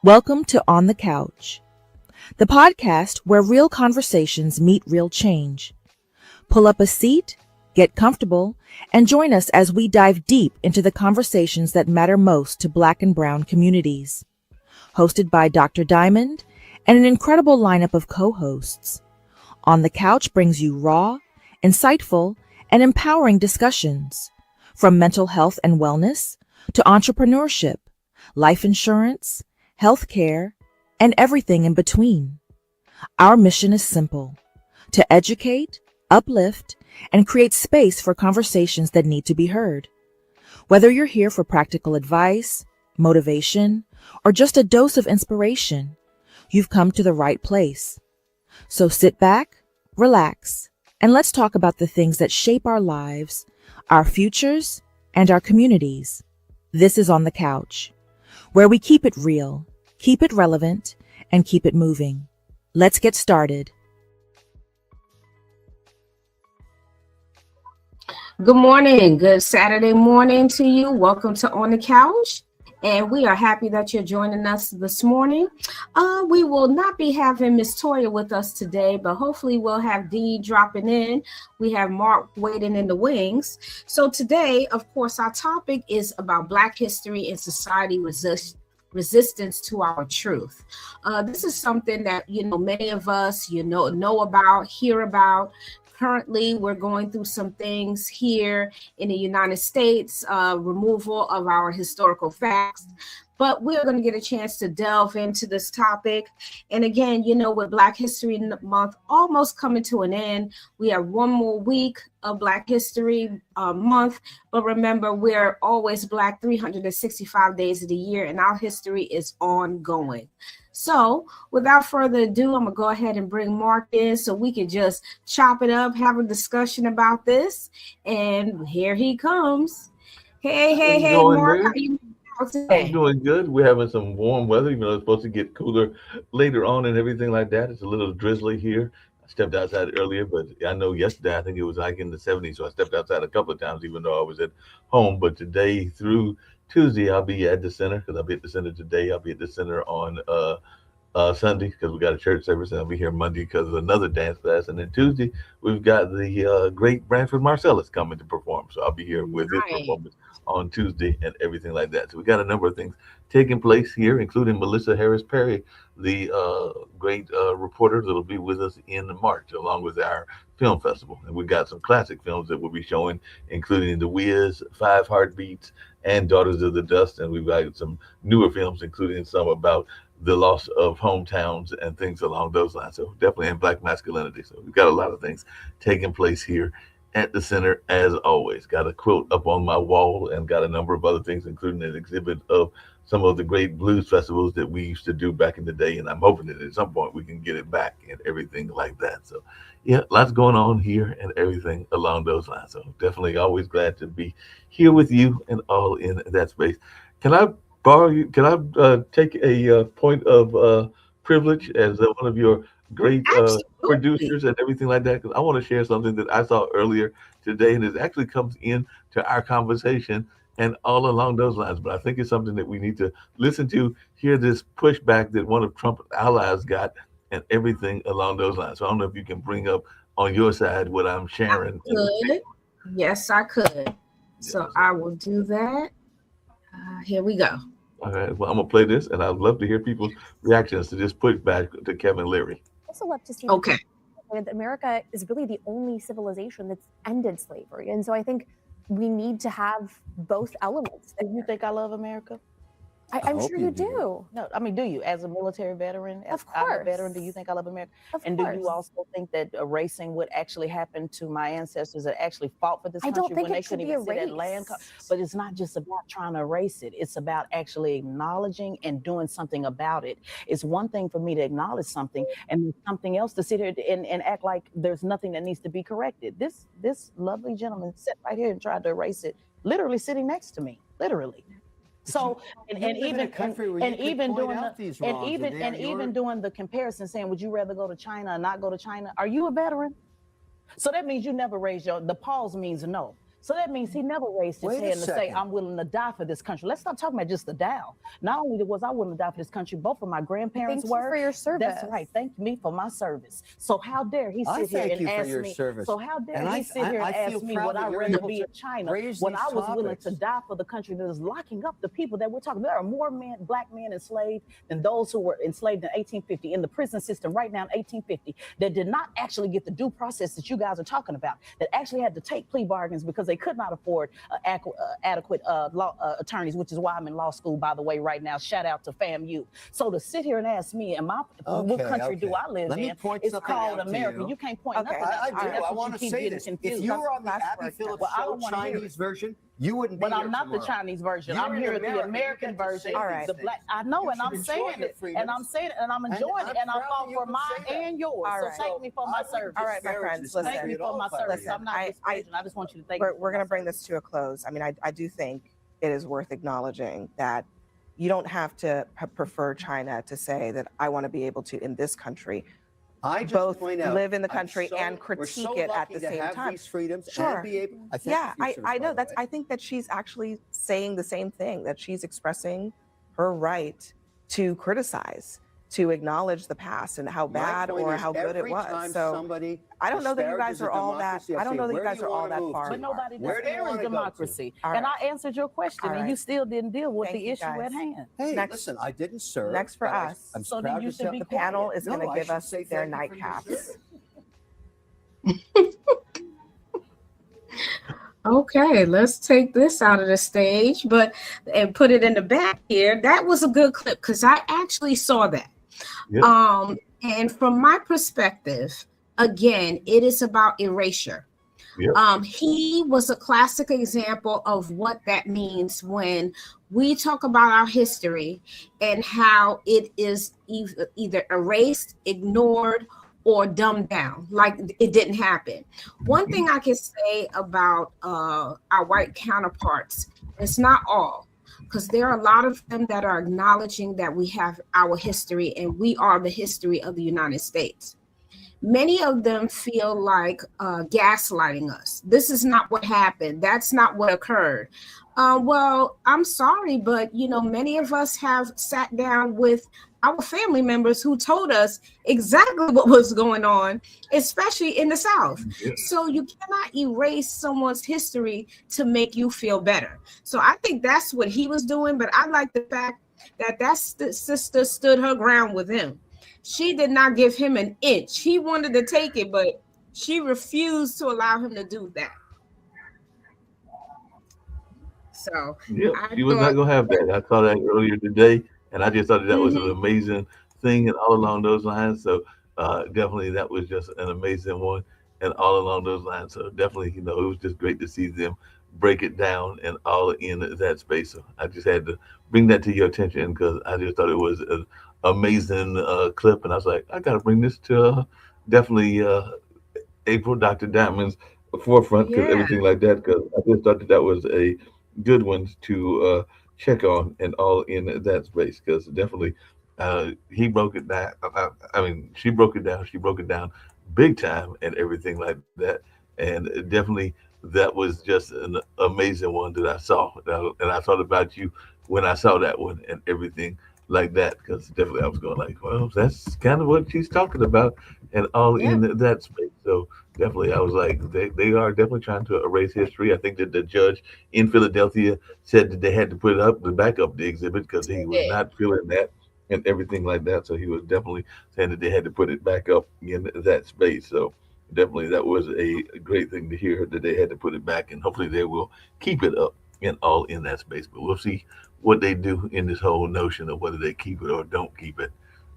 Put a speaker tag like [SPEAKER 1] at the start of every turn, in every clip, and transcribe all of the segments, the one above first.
[SPEAKER 1] Welcome to On the Couch, the podcast where real conversations meet real change. Pull up a seat, get comfortable, and join us as we dive deep into the conversations that matter most to Black and Brown communities. Hosted by Dr. Diamond and an incredible lineup of co-hosts. On the Couch brings you raw, insightful, and empowering discussions, from mental health and wellness to entrepreneurship, life insurance, healthcare, and everything in between. Our mission is simple: to educate, uplift, and create space for conversations that need to be heard. Whether you're here for practical advice, motivation, or just a dose of inspiration, you've come to the right place. So sit back, relax, and let's talk about the things that shape our lives, our futures, and our communities. This is On the Couch, where we keep it real, keep it relevant, and keep it moving. Let's get started.
[SPEAKER 2] Good morning. Good Saturday morning to you. Welcome to On the Couch. And we are happy that you're joining us this morning. We will not be having Miss Toya with us today, but hopefully we'll have Dee dropping in. We have Mark waiting in the wings. So today, of course, our topic is about Black history and society resistance to our truth. This is something that, many of us, know about, hear about. Currently, we're going through some things here in the United States, removal of our historical facts. But we're going to get a chance to delve into this topic. And again, with Black History Month almost coming to an end, we have one more week of Black History Month. But remember, we're always Black 365 days of the year, and our history is ongoing. So without further ado, I'm going to go ahead and bring Mark in so we can just chop it up, have a discussion about this. And here he comes. Hey, Mark. How you today?
[SPEAKER 3] I'm doing good. We're having some warm weather, even though it's supposed to get cooler later on and everything like that. It's a little drizzly here. I stepped outside earlier, but I know yesterday I think it was like in the 70s, so I stepped outside a couple of times, even though I was at home. But today through Tuesday, I'll be at the center because I'll be at the center today. I'll be at the center on Sunday because we got a church service, and I'll be here Monday because of another dance class. And then Tuesday, we've got the great Branford Marcellus coming to perform. So I'll be here with his performance on Tuesday and everything like that. So we got a number of things taking place here, including Melissa Harris Perry, the great reporter that'll be with us in March, along with our film festival. And we got some classic films that we'll be showing, including The Wiz, Five Heartbeats, and Daughters of the Dust. And we've got some newer films, including some about the loss of hometowns and things along those lines. So definitely in Black masculinity. So we've got a lot of things taking place here at the center, as always. Got a quilt up on my wall and got a number of other things, including an exhibit of some of the great blues festivals that we used to do back in the day. And I'm hoping that at some point we can get it back and everything like that. So yeah, lots going on here and everything along those lines. So definitely always glad to be here with you and all in that space. Can I borrow you? Can I take a point of privilege as one of your great producers and everything like that? Because I want to share something that I saw earlier today, and it actually comes into our conversation and all along those lines. But I think it's something that we need to listen to, hear this pushback that one of Trump's allies got, and everything along those lines. So I don't know if you can bring up on your side what I'm sharing.
[SPEAKER 2] Yes, I could. So I will do that. Here we go.
[SPEAKER 3] All right. Well, I'm gonna play this, and I'd love to hear people's reactions to this pushback to Kevin Leary.
[SPEAKER 4] Also love to see
[SPEAKER 2] that
[SPEAKER 4] America is really the only civilization that's ended slavery, and so I think we need to have both elements.
[SPEAKER 5] Do you think I love America?
[SPEAKER 4] I'm sure you do.
[SPEAKER 5] No, I mean, do you, as a military veteran,
[SPEAKER 4] of course,
[SPEAKER 5] veteran, do you think I love America?
[SPEAKER 4] Of
[SPEAKER 5] and
[SPEAKER 4] course.
[SPEAKER 5] Do you also think that erasing what actually happened to my ancestors that actually fought for this country
[SPEAKER 4] don't think
[SPEAKER 5] when
[SPEAKER 4] it
[SPEAKER 5] they
[SPEAKER 4] should
[SPEAKER 5] couldn't
[SPEAKER 4] be
[SPEAKER 5] even sit at
[SPEAKER 4] erased.
[SPEAKER 5] land? But it's not just about trying to erase it. It's about actually acknowledging and doing something about it. It's one thing for me to acknowledge something, and there's something else to sit here and act like there's nothing that needs to be corrected. This lovely gentleman sat right here and tried to erase it, literally sitting next to me, literally. So even doing the comparison, saying, would you rather go to China or not go to China? Are you a veteran? So that means you never raised the pause means no. So that means he never raised his
[SPEAKER 6] Wait a
[SPEAKER 5] hand to say,
[SPEAKER 6] second.
[SPEAKER 5] I'm willing to die for this country. Let's stop talking about just the Dow. Not only was I willing to die for this country, both of my grandparents
[SPEAKER 4] Thank you
[SPEAKER 5] were.
[SPEAKER 4] for your service.
[SPEAKER 5] That's right. Thank me for my service. So how dare he
[SPEAKER 6] I
[SPEAKER 5] sit here
[SPEAKER 6] thank
[SPEAKER 5] and
[SPEAKER 6] you for
[SPEAKER 5] ask
[SPEAKER 6] your
[SPEAKER 5] me?
[SPEAKER 6] service.
[SPEAKER 5] So how dare
[SPEAKER 6] And
[SPEAKER 5] he
[SPEAKER 6] I-
[SPEAKER 5] sit here and
[SPEAKER 6] I feel
[SPEAKER 5] ask me
[SPEAKER 6] proud
[SPEAKER 5] would
[SPEAKER 6] that
[SPEAKER 5] I
[SPEAKER 6] you're
[SPEAKER 5] rather
[SPEAKER 6] able
[SPEAKER 5] be
[SPEAKER 6] to
[SPEAKER 5] in China
[SPEAKER 6] raise
[SPEAKER 5] when
[SPEAKER 6] these
[SPEAKER 5] I was willing to
[SPEAKER 6] topics.
[SPEAKER 5] die for the country that is locking up the people that we're talking about. There are more black men enslaved than those who were enslaved in 1850 in the prison system right now in 1850 that did not actually get the due process that you guys are talking about, that actually had to take plea bargains because they could not afford adequate law attorneys, which is why I'm in law school, by the way, right now. Shout out to FAMU. So to sit here and ask me, what country do I live
[SPEAKER 6] Let me
[SPEAKER 5] in?
[SPEAKER 6] point
[SPEAKER 5] It's
[SPEAKER 6] something
[SPEAKER 5] called
[SPEAKER 6] out to
[SPEAKER 5] America.
[SPEAKER 6] you.
[SPEAKER 5] You can't point
[SPEAKER 4] Okay.
[SPEAKER 5] nothing out.
[SPEAKER 6] I
[SPEAKER 5] to me.
[SPEAKER 6] do.
[SPEAKER 5] That's
[SPEAKER 6] I
[SPEAKER 5] what
[SPEAKER 6] want
[SPEAKER 5] you
[SPEAKER 6] to
[SPEAKER 5] keep
[SPEAKER 6] say
[SPEAKER 5] getting
[SPEAKER 6] this.
[SPEAKER 5] confused.
[SPEAKER 6] If you were on the
[SPEAKER 4] Last
[SPEAKER 6] Abby
[SPEAKER 4] word.
[SPEAKER 6] Phillips
[SPEAKER 5] Well, I
[SPEAKER 6] show
[SPEAKER 5] don't wanna hear
[SPEAKER 6] Chinese version, you wouldn't be
[SPEAKER 5] But
[SPEAKER 6] here
[SPEAKER 5] I'm not
[SPEAKER 6] tomorrow.
[SPEAKER 5] the Chinese version.
[SPEAKER 6] You're
[SPEAKER 5] I'm
[SPEAKER 6] in
[SPEAKER 5] here
[SPEAKER 6] America.
[SPEAKER 5] the
[SPEAKER 6] You
[SPEAKER 5] American
[SPEAKER 6] get to
[SPEAKER 5] version.
[SPEAKER 6] say
[SPEAKER 4] All right.
[SPEAKER 5] The black. I know,
[SPEAKER 6] You
[SPEAKER 5] and I'm
[SPEAKER 6] should
[SPEAKER 5] saying
[SPEAKER 6] enjoy your
[SPEAKER 5] it,
[SPEAKER 6] freedoms.
[SPEAKER 5] and I'm saying it, and I'm enjoying it,
[SPEAKER 6] I'm
[SPEAKER 5] and I
[SPEAKER 6] proud
[SPEAKER 5] fought
[SPEAKER 6] that
[SPEAKER 5] for
[SPEAKER 6] you can
[SPEAKER 5] mine
[SPEAKER 6] say that.
[SPEAKER 5] and yours.
[SPEAKER 4] All
[SPEAKER 5] So
[SPEAKER 4] right.
[SPEAKER 5] thank me for my service.
[SPEAKER 4] All right, my friends, listen.
[SPEAKER 5] Thank me for my service.
[SPEAKER 4] Listen,
[SPEAKER 5] I'm not disparaging. I just want you to thank me.
[SPEAKER 1] We're going to bring this to a close. I mean, I do think it is worth acknowledging that you don't have to prefer China to say that I want to be able to, in this country,
[SPEAKER 6] I just
[SPEAKER 1] both
[SPEAKER 6] point out,
[SPEAKER 1] live in the
[SPEAKER 6] I'm
[SPEAKER 1] country
[SPEAKER 6] so-
[SPEAKER 1] and
[SPEAKER 6] we're
[SPEAKER 1] critique
[SPEAKER 6] so
[SPEAKER 1] it at
[SPEAKER 6] lucky
[SPEAKER 1] the
[SPEAKER 6] to
[SPEAKER 1] same
[SPEAKER 6] have
[SPEAKER 1] time.
[SPEAKER 6] these freedoms
[SPEAKER 1] Sure.
[SPEAKER 6] and be able. I thank
[SPEAKER 1] Yeah,
[SPEAKER 6] you for your service,
[SPEAKER 1] I
[SPEAKER 6] by
[SPEAKER 1] know
[SPEAKER 6] the
[SPEAKER 1] that's.
[SPEAKER 6] way.
[SPEAKER 1] I think that she's actually saying the same thing, that she's expressing her right to criticize, to acknowledge the past and how
[SPEAKER 6] My
[SPEAKER 1] bad
[SPEAKER 6] point
[SPEAKER 1] or
[SPEAKER 6] is,
[SPEAKER 1] how good it
[SPEAKER 6] every
[SPEAKER 1] was.
[SPEAKER 6] time
[SPEAKER 1] So
[SPEAKER 6] somebody
[SPEAKER 1] I don't know that you guys
[SPEAKER 6] disparages
[SPEAKER 1] are
[SPEAKER 6] a
[SPEAKER 1] all that.
[SPEAKER 6] democracy,
[SPEAKER 1] I don't
[SPEAKER 6] say,
[SPEAKER 1] know that you
[SPEAKER 6] "Where do
[SPEAKER 1] guys are all
[SPEAKER 6] wanna
[SPEAKER 1] that
[SPEAKER 6] move
[SPEAKER 1] far.
[SPEAKER 6] to?"
[SPEAKER 5] But nobody
[SPEAKER 6] Where do you
[SPEAKER 5] disparages
[SPEAKER 6] wanna go to?
[SPEAKER 5] democracy.
[SPEAKER 1] All
[SPEAKER 5] And
[SPEAKER 1] right.
[SPEAKER 5] I answered your question,
[SPEAKER 1] All
[SPEAKER 5] and
[SPEAKER 1] right.
[SPEAKER 5] you still didn't deal with
[SPEAKER 1] Thank
[SPEAKER 5] the
[SPEAKER 1] you,
[SPEAKER 5] issue
[SPEAKER 1] guys.
[SPEAKER 5] at hand.
[SPEAKER 6] Hey,
[SPEAKER 1] Next-
[SPEAKER 6] listen, I didn't serve.
[SPEAKER 1] next for
[SPEAKER 6] but
[SPEAKER 1] us.
[SPEAKER 6] I'm
[SPEAKER 5] So then
[SPEAKER 6] proud
[SPEAKER 5] you
[SPEAKER 6] to
[SPEAKER 5] should
[SPEAKER 6] tell-
[SPEAKER 5] be
[SPEAKER 1] The panel
[SPEAKER 5] quiet.
[SPEAKER 1] is going
[SPEAKER 6] No,
[SPEAKER 1] to
[SPEAKER 6] I
[SPEAKER 1] give
[SPEAKER 6] should
[SPEAKER 1] us
[SPEAKER 6] say
[SPEAKER 1] their
[SPEAKER 6] thank you for your
[SPEAKER 1] nightcaps.
[SPEAKER 6] service.
[SPEAKER 2] Okay, let's take this out of the stage, and put it in the back here. That was a good clip because I actually saw that.
[SPEAKER 3] Yep.
[SPEAKER 2] And from my perspective, again, it is about erasure.
[SPEAKER 3] Yep.
[SPEAKER 2] He was a classic example of what that means when we talk about our history and how it is either erased, ignored, or dumbed down, like it didn't happen. One thing I can say about our white counterparts, it's not all, because there are a lot of them that are acknowledging that we have our history and we are the history of the United States. Many of them feel like gaslighting us. This is not what happened. That's not what occurred. Well, I'm sorry, but many of us have sat down with our family members who told us exactly what was going on, especially in the South.
[SPEAKER 3] Yeah.
[SPEAKER 2] So you cannot erase someone's history to make you feel better. So I think that's what he was doing. But I like the fact that sister stood her ground with him. She did not give him an inch. He wanted to take it, but she refused to allow him to do that. So
[SPEAKER 3] Yeah, she was not gonna have that. I saw that earlier today, and I just thought that was an amazing thing, and all along those lines. So definitely, that was just an amazing one, and all along those lines. So definitely, it was just great to see them break it down and all in that space. So I just had to bring that to your attention because I just thought it was an amazing clip, and I was like, I got to bring this to definitely April, Dr. Diamond's forefront because everything like that. Because I just thought that was a good one to check on and all in that space because definitely he broke it down. I mean, she broke it down. She broke it down big time and everything like that. And definitely that was just an amazing one that I saw. And I thought about you when I saw that one and everything like that because definitely I was going like, well, that's kind of what she's talking about and all in that space. So definitely I was like, they are definitely trying to erase history. I think that the judge in Philadelphia said that they had to put it up to back up the exhibit because he was not feeling that and everything like that. So he was definitely saying that they had to put it back up in that space. So definitely that was a great thing to hear that they had to put it back and hopefully they will keep it up and all in that space. But we'll see what they do in this whole notion of whether they keep it or don't keep it.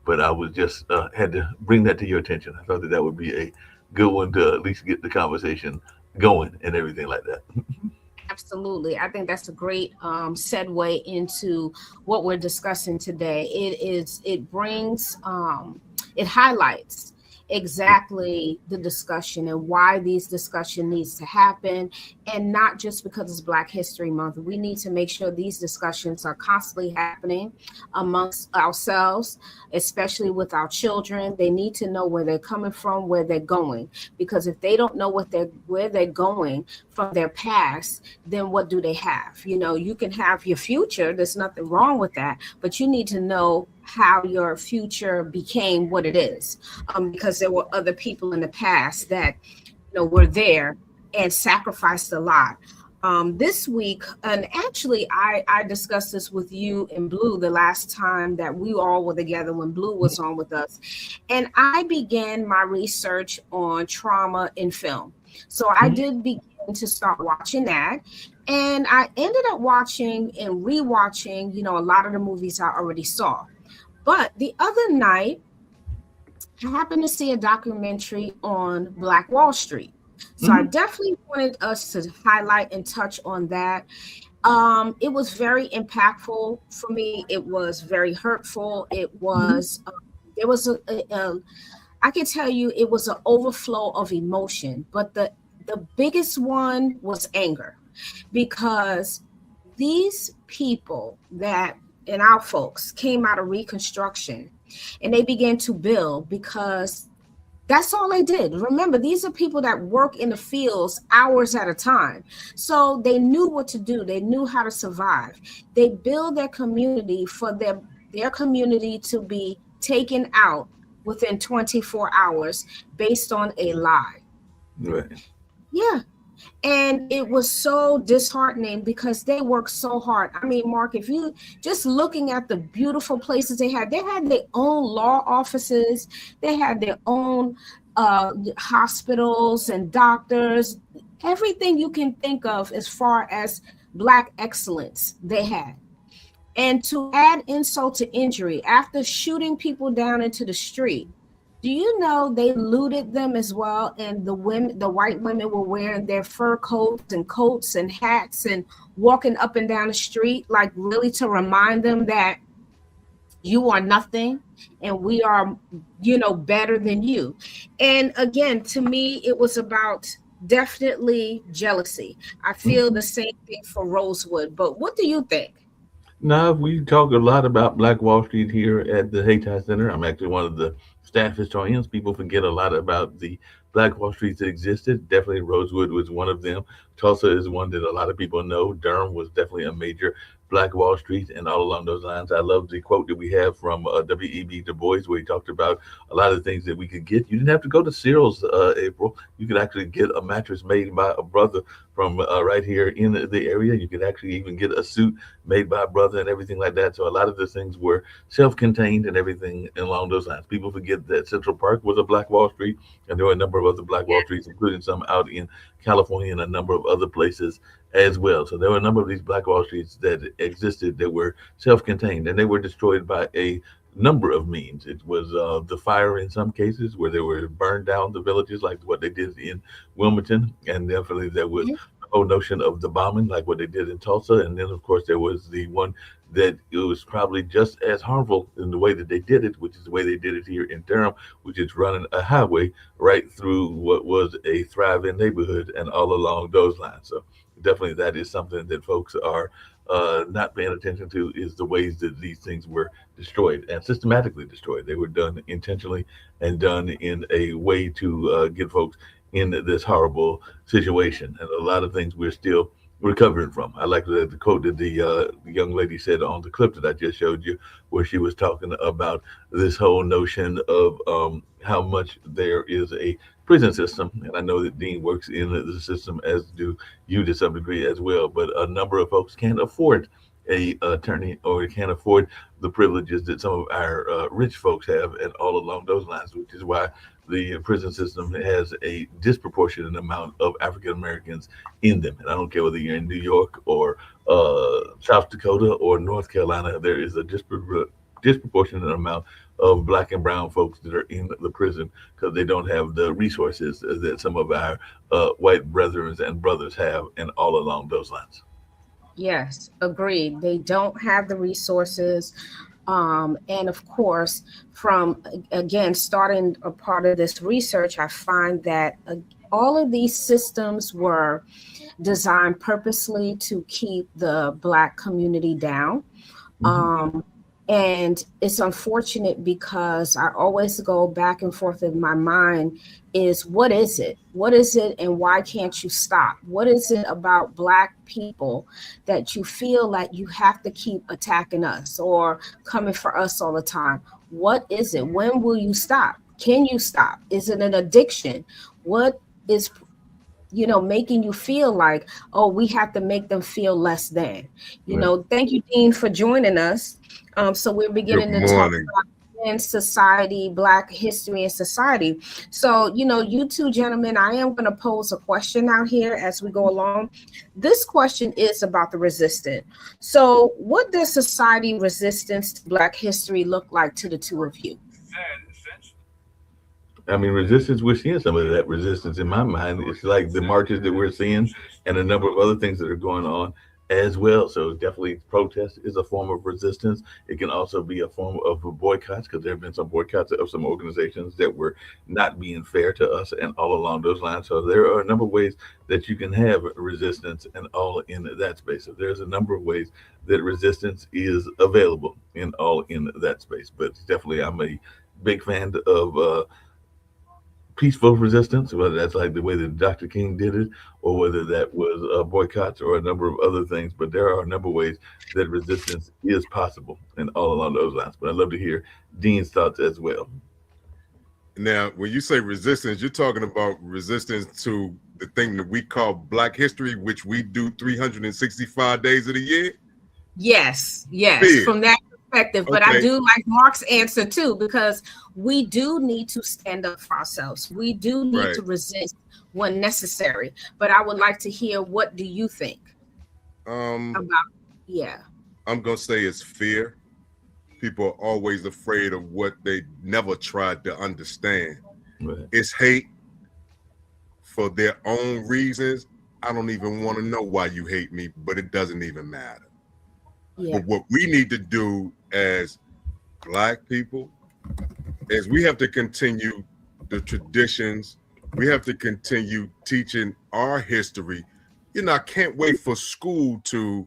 [SPEAKER 3] But I was just had to bring that to your attention. I thought that would be a good one to at least get the conversation going and everything like that.
[SPEAKER 2] Absolutely. I think that's a great segue into what we're discussing today. It brings, it highlights exactly the discussion and why these discussion needs to happen, and not just because it's Black History Month. We need to make sure these discussions are constantly happening amongst ourselves, especially with our children. They need to know where they're coming from, where they're going, because if they don't know where they're going from their past, then what do they have? You know, you can have your future, there's nothing wrong with that, but you need to know how your future became what it is, because there were other people in the past that, you know, were there and sacrificed a lot. This week, and actually I discussed this with you and Blue the last time that we all were together when Blue was on with us, and I began my research on trauma in film. So I did begin to start watching that, and I ended up watching and rewatching, you know, a lot of the movies I already saw. But the other night, I happened to see a documentary on Black Wall Street. So I definitely wanted us to highlight and touch on that. It was very impactful for me. It was very hurtful. It was, there was I can tell you it was an overflow of emotion, but the biggest one was anger, because these people that, and our folks, came out of Reconstruction and they began to build because that's all they did. Remember, these are people that work in the fields hours at a time. So they knew what to do. They knew how to survive. They build their community for their community to be taken out within 24 hours based on a lie.
[SPEAKER 3] Right.
[SPEAKER 2] Yeah. And it was so disheartening because they worked so hard. I mean, Mark, if you just looking at the beautiful places they had their own law offices, they had their own hospitals and doctors, everything you can think of as far as Black excellence they had. And to add insult to injury, after shooting people down into the street, do you know they looted them as well? And the white women were wearing their fur coats and hats and walking up and down the street, like really to remind them that you are nothing and we are, you know, better than you. And again, to me, it was about definitely jealousy. I feel the same thing for Rosewood, but what do you think?
[SPEAKER 3] Now, we talk a lot about Black Wall Street here at the Haytie Center. I'm actually one of the staff historians. People forget a lot about the Black Wall Streets that existed. Definitely Rosewood was one of them. Tulsa is one that a lot of people know. Durham was definitely a major Black Wall Street, and all along those lines. I love the quote that we have from W.E.B. Du Bois, where he talked about a lot of the things that we could get. You didn't have to go to Searles, April. You could actually get a mattress made by a brother from right here in the area. You could actually even get a suit made by a brother and everything like that. So a lot of the things were self-contained and everything along those lines. People forget that Central Park was a Black Wall Street, and there were a number of other Black Wall Streets, including some out in California and a number of other places as well. So there were a number of these Black Wall Streets that existed that were self-contained, and they were destroyed by a number of means. It was the fire in some cases, where they were burned down the villages, like what they did in Wilmington, and definitely there was the whole notion of the bombing, like what they did in Tulsa, and then of course there was the one that it was probably just as harmful in the way that they did it, which is the way they did it here in Durham, which is running a highway right through what was a thriving neighborhood and all along those lines. So definitely that is something that folks are not paying attention to, is the ways that these things were destroyed and systematically destroyed. They were done intentionally and done in a way to get folks in this horrible situation. And a lot of things we're still recovering from. I like the quote that the young lady said on the clip that I just showed you, where she was talking about this whole notion of how much there is a prison system. And I know that Dean works in the system, as do you to some degree as well, but a number of folks can't afford a attorney or can't afford the privileges that some of our rich folks have, and all along those lines, which is why the prison system has a disproportionate amount of African Americans in them. And I don't care whether you're in New York or South Dakota or North Carolina, there is a disproportionate amount of Black and brown folks that are in the prison because they don't have the resources that some of our white brethren and brothers have, and all along those lines.
[SPEAKER 2] Yes, agreed. They don't have the resources. And of course, from again starting a part of this research, I find that all of these systems were designed purposely to keep the Black community down. And it's unfortunate because I always go back and forth in my mind is what is it? What is it and why can't you stop? What is it about Black people that you feel like you have to keep attacking us or coming for us all the time? What is it? When will you stop? Can you stop? Is it an addiction? What is making you feel like, oh, we have to make them feel less than, Thank you, Dean, for joining us. So we're beginning to talk about in society, Black history and society. So, you two gentlemen, I am going to pose a question out here as we go along. This question is about the resistance. So what does society resistance to Black history look like to the two of you?
[SPEAKER 3] I mean, resistance, we're seeing some of that resistance in my mind. It's like the marches that we're seeing and a number of other things that are going on as well. So definitely protest is a form of resistance. It can also be a form of boycotts, because there have been some boycotts of some organizations that were not being fair to us and all along those lines. So there are a number of ways that you can have resistance and all in that space. So there's a number of ways that resistance is available in all in that space. But definitely I'm a big fan of peaceful resistance, whether that's like the way that Dr. King did it, or whether that was boycotts or a number of other things. But there are a number of ways that resistance is possible and all along those lines. But I'd love to hear Dean's thoughts as well.
[SPEAKER 7] Now, when you say resistance, you're talking about resistance to the thing that we call Black history, which we do 365 days of the year?
[SPEAKER 2] Yes,
[SPEAKER 7] Fear.
[SPEAKER 2] from that perspective. But I do like Mark's answer too, because we do need to stand up for ourselves. We do need to resist when necessary. But I would like to hear, what do you think about? Yeah,
[SPEAKER 7] I'm gonna say it's fear. People are always afraid of what they never tried to understand. It's hate for their own reasons. I don't even want to know why you hate me, but it doesn't even matter. But what we need to do as Black people is we have to continue the traditions. We have to continue teaching our history. I can't wait for school to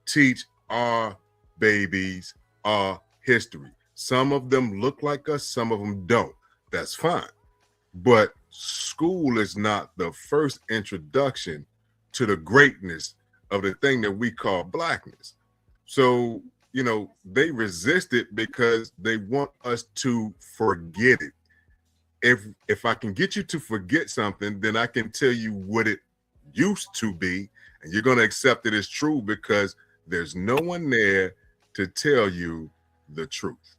[SPEAKER 7] teach our babies our history. Some of them look like us, some of them don't. That's fine. But school is not the first introduction to the greatness of the thing that we call Blackness. So, they resist it because they want us to forget it. If I can get you to forget something, then I can tell you what it used to be, and you're going to accept it as true because there's no one there to tell you the truth.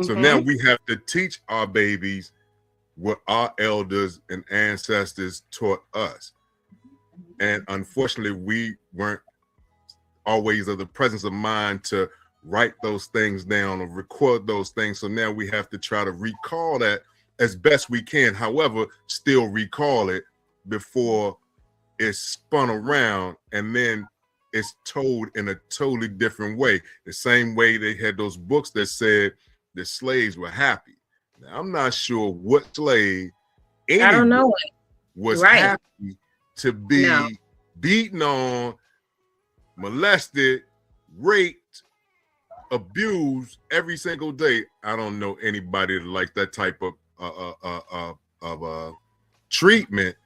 [SPEAKER 7] So now we have to teach our babies what our elders and ancestors taught us. And unfortunately, we weren't always of the presence of mind to write those things down or record those things. So now we have to try to recall that as best we can. However, still recall it before it's spun around and then it's told in a totally different way. The same way they had those books that said the slaves were happy. Now, I'm not sure what slave
[SPEAKER 2] I don't know
[SPEAKER 7] was happy to be beaten on, molested, raped, abused every single day. I don't know anybody that likes that type of treatment.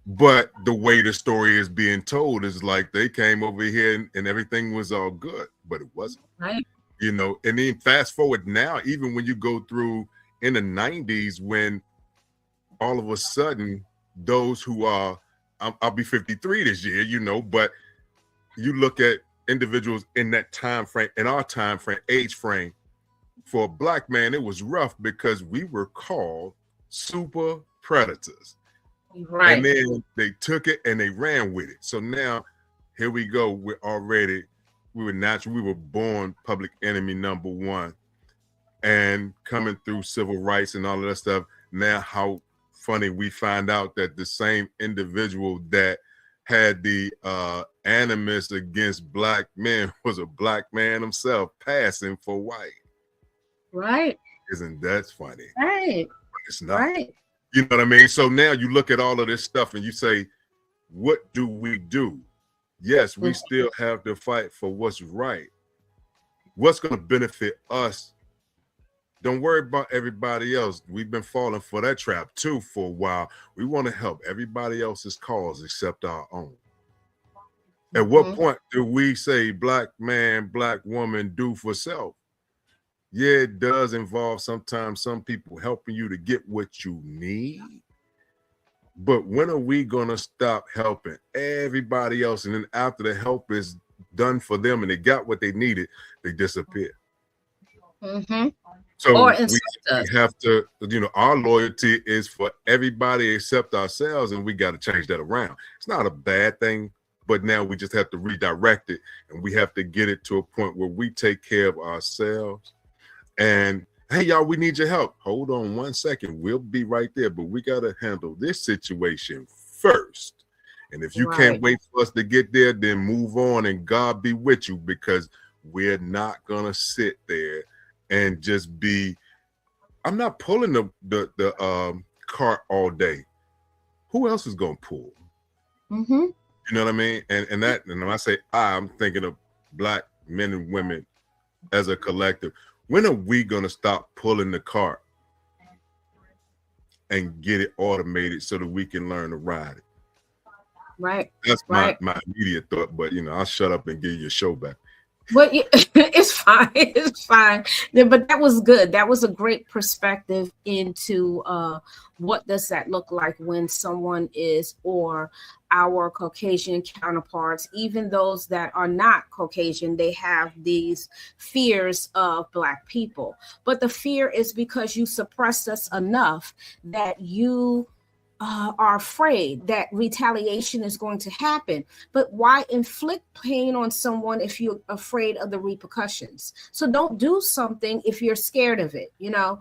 [SPEAKER 7] But the way the story is being told is like they came over here and everything was all good, but it wasn't.
[SPEAKER 2] Right.
[SPEAKER 7] And then fast forward now, even when you go through in the 90s, when all of a sudden those who are, I'll be 53 this year, but you look at individuals in that time frame, in our time frame, age frame, for a Black man, it was rough because we were called super predators.
[SPEAKER 2] Right.
[SPEAKER 7] And then they took it and they ran with it. So now here we go. We were born public enemy number one, and coming through civil rights and all of that stuff. Now, how funny we find out that the same individual that had the animus against black men was a black man himself passing for white.
[SPEAKER 2] Right.
[SPEAKER 7] Isn't that funny?
[SPEAKER 2] Right.
[SPEAKER 7] But it's not.
[SPEAKER 2] Right.
[SPEAKER 7] You know what I mean? So now you look at all of this stuff and you say, what do we do? Yes, we still have to fight for what's right. What's going to benefit us? Don't worry about everybody else. We've been falling for that trap too for a while. We want to help everybody else's cause except our own. At what point do we say black man, black woman, do for self? Yeah, it does involve sometimes some people helping you to get what you need. But when are we going to stop helping everybody else? And then after the help is done for them and they got what they needed, they disappear. So we have to, you know, our loyalty is for everybody except ourselves, and we got to change that around. It's not a bad thing, but now we just have to redirect it, and we have to get it to a point where we take care of ourselves. And hey, y'all, we need your help. Hold on 1 second. We'll be right there, but we got to handle this situation first. And if you can't wait for us to get there, then move on and God be with you, because we're not going to sit there and just be, I'm not pulling the cart all day. Who else is going to pull? You know what I mean? And when I say I'm thinking of black men and women as a collective. When are we going to stop pulling the cart and get it automated so that we can learn to ride it?
[SPEAKER 2] Right.
[SPEAKER 7] That's my immediate thought, but you know, I'll shut up and give you a show back.
[SPEAKER 2] But it's fine. It's fine. But that was good. That was a great perspective into what does that look like when someone is, or our Caucasian counterparts, even those that are not Caucasian, they have these fears of Black people. But the fear is because you suppressed us enough that you are afraid that retaliation is going to happen. But why inflict pain on someone if you're afraid of the repercussions? So don't do something if you're scared of it, you know?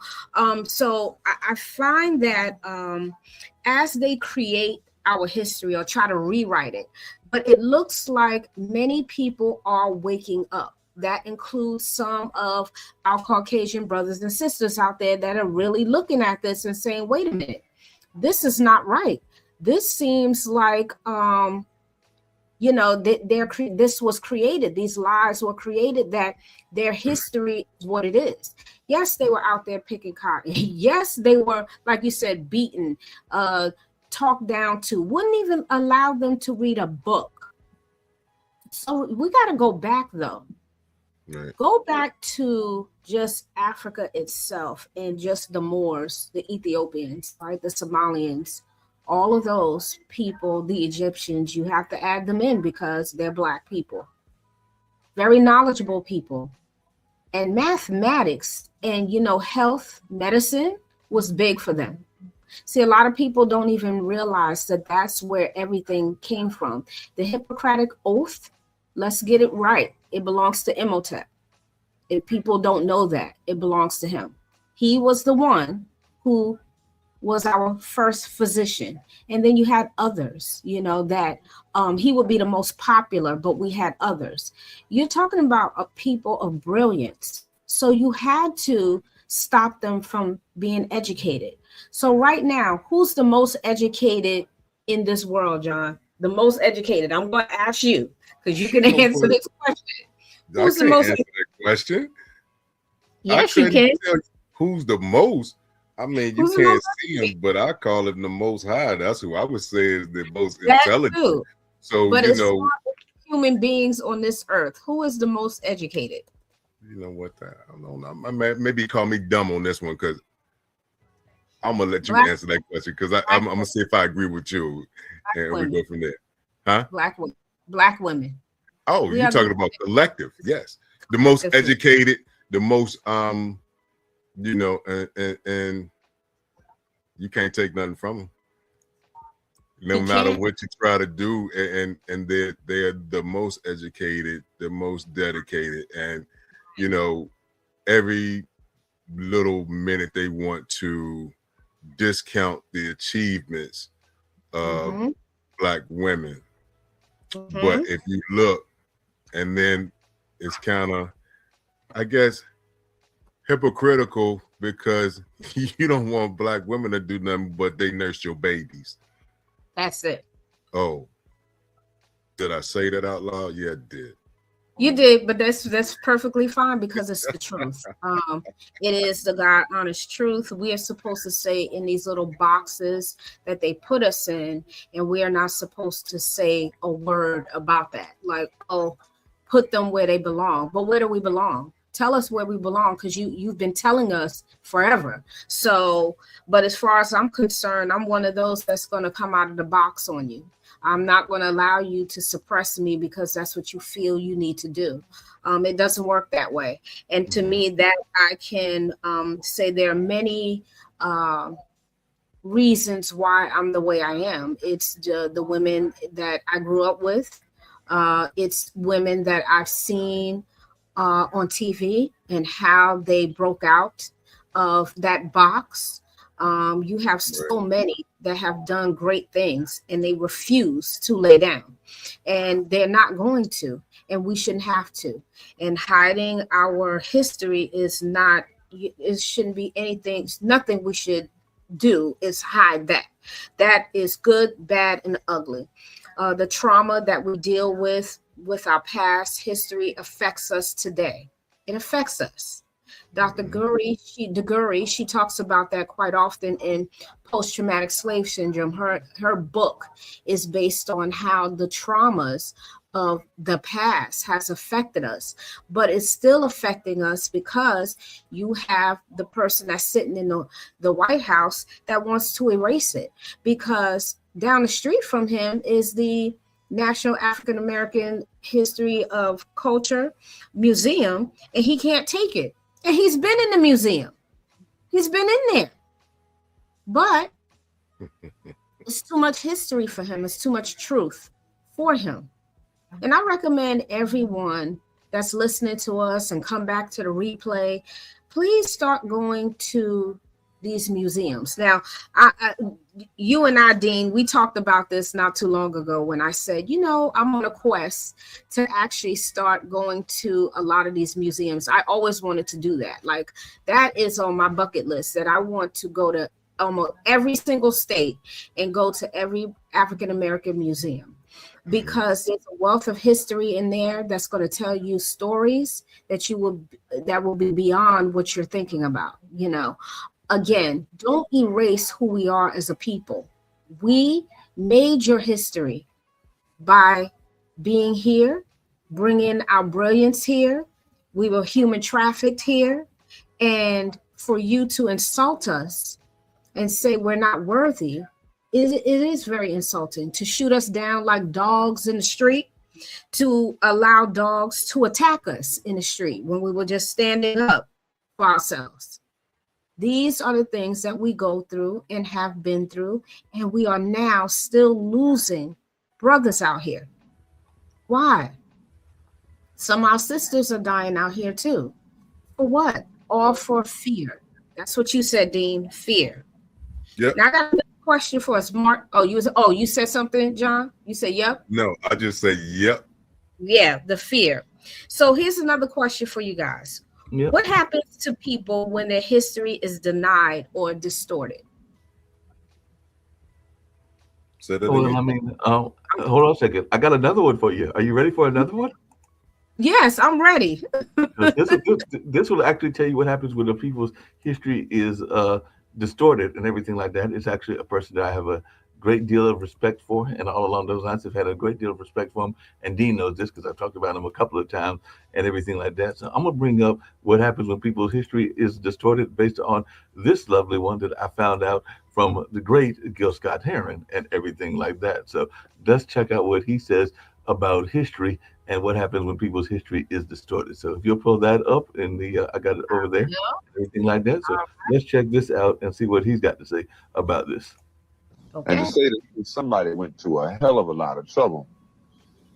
[SPEAKER 2] So I find that as they create our history or try to rewrite it, but it looks like many people are waking up. That includes some of our Caucasian brothers and sisters out there that are really looking at this and saying, wait a minute, this is not right. This seems like, you know, this was created. These lies were created, that their history is what it is. Yes, they were out there picking cotton. Yes, they were, like you said, beaten, talked down to, wouldn't even allow them to read a book. So we got to go back, though. Right. Go back to just Africa itself and just the Moors, the Ethiopians, right? The Somalians, all of those people, the Egyptians, you have to add them in because they're Black people, very knowledgeable people. And mathematics and, you know, health, medicine was big for them. See, a lot of people don't even realize that that's where everything came from. The Hippocratic Oath, let's get it right. It belongs to Imhotep. If people don't know that, it belongs to him. He was the one who was our first physician. And then you had others, you know, that he would be the most popular, but we had others. You're talking about a people of brilliance. So you had to stop them from being educated. So right now, who's the most educated in this world, John? The most educated. I'm going to ask you, because you can answer this question. Who's the most?
[SPEAKER 7] Answer that question.
[SPEAKER 2] Yes, you can.
[SPEAKER 7] Who's the most? I mean, you can't see him, but I call him the Most High. That's who I would say is the most intelligent. True. So, but you know,
[SPEAKER 2] human beings on this earth, who is the most educated?
[SPEAKER 7] You know what? I don't know. Maybe call me dumb on this one, because I'm gonna let you answer that question, because I'm gonna see if I agree with you, and we go from there. Huh?
[SPEAKER 2] Black women.
[SPEAKER 7] Oh, you're talking about collective? Yes, the most educated, the most you know, and you can't take nothing from them. No matter what you try to do, and they're the most educated, the most dedicated, and you know, every little minute they want to discount the achievements of Black women. But if you look, and then it's kind of, I guess, hypocritical because you don't want black women to do nothing but they nurse your babies.
[SPEAKER 2] That's it.
[SPEAKER 7] Oh, did I say that out loud? Yeah, I did.
[SPEAKER 2] You did, but that's perfectly fine because it's the truth. It is the God honest truth. We are supposed to say in these little boxes that they put us in, and we are not supposed to say a word about that. Like, oh, put them where they belong. But where do we belong? Tell us where we belong, because you've been telling us forever. So, but as far as I'm concerned, I'm one of those that's going to come out of the box on you. I'm not going to allow you to suppress me because that's what you feel you need to do. It doesn't work that way. And to me, that I can say there are many reasons why I'm the way I am. It's the women that I grew up with. It's women that I've seen on TV and how they broke out of that box. You have so many that have done great things and they refuse to lay down, and they're not going to, and we shouldn't have to. And hiding our history is not, it shouldn't be anything, nothing we should do is hide that. That is good, bad, and ugly. The trauma that we deal with our past history affects us today. It affects us. Dr. Guri, she talks about that quite often in post-traumatic slave syndrome. Her book is based on how the traumas of the past has affected us, but it's still affecting us because you have the person that's sitting in the White House that wants to erase it, because down the street from him is the National African American History of Culture Museum, and he can't take it. And he's been in the museum. He's been in there. But it's too much history for him. It's too much truth for him. And I recommend everyone that's listening to us and come back to the replay, please start going to these museums. Now, you and I, Dean, we talked about this not too long ago when I said, I'm on a quest to actually start going to a lot of these museums. I always wanted to do that. Like, that is on my bucket list, that I want to go to almost every single state and go to every African American museum, because there's a wealth of history in there that's going to tell you stories that will be beyond what you're thinking about. Again, don't erase who we are as a people. We made your history by being here, bringing our brilliance here. We were human trafficked here. And for you to insult us and say we're not worthy, it is very insulting. To shoot us down like dogs in the street, to allow dogs to attack us in the street when we were just standing up for ourselves. These are the things that we go through and have been through, and we are now still losing brothers out here. Why? Some of our sisters are dying out here too. For what? All for fear. That's what you said, Dean. Fear.
[SPEAKER 7] Yep.
[SPEAKER 2] Now I got a question for us, Mark. You said something, John? You said yep?
[SPEAKER 7] No, I just said yep.
[SPEAKER 2] Yeah, the fear. So here's another question for you guys. Yep. What happens to people when their history is denied or distorted?
[SPEAKER 3] Hold on a second. I got another one for you. Are you ready for another one?
[SPEAKER 2] Yes, I'm ready.
[SPEAKER 3] This will actually tell you what happens when the people's history is distorted and everything like that. It's actually a person that I have a great deal of respect for, and all along those lines have had a great deal of respect for him. And Dean knows this because I've talked about him a couple of times and everything like that. So I'm gonna bring up what happens when people's history is distorted based on this lovely one that I found out from the great Gil Scott-Heron and everything like that. So let's check out what he says about history and what happens when people's history is distorted. So if you'll pull that up in the, I got it over there, everything like that. So let's check this out and see what he's got to say about this.
[SPEAKER 8] Okay. And to say that somebody went to a hell of a lot of trouble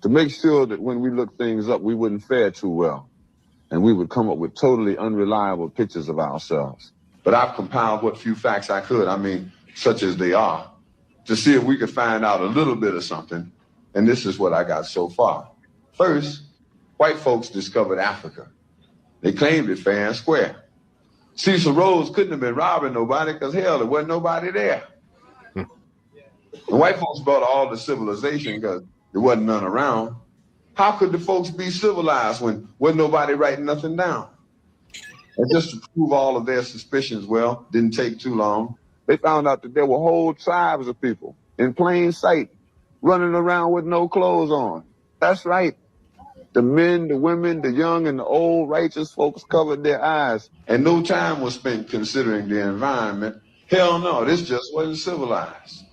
[SPEAKER 8] to make sure that when we looked things up, we wouldn't fare too well. And we would come up with totally unreliable pictures of ourselves. But I've compiled what few facts I could, such as they are, to see if we could find out a little bit of something And this is what I got so far. First, white folks discovered Africa. They claimed it fair and square. Cecil Rhodes couldn't have been robbing nobody because, hell, there wasn't nobody there. And white folks brought all the civilization because there wasn't none around. How could the folks be civilized when wasn't nobody writing nothing down? And just to prove all of their suspicions, well, didn't take too long. They found out that there were whole tribes of people in plain sight running around with no clothes on. That's right. The men, the women, the young, and the old righteous folks covered their eyes, and no time was spent considering the environment. Hell no, this just wasn't civilized.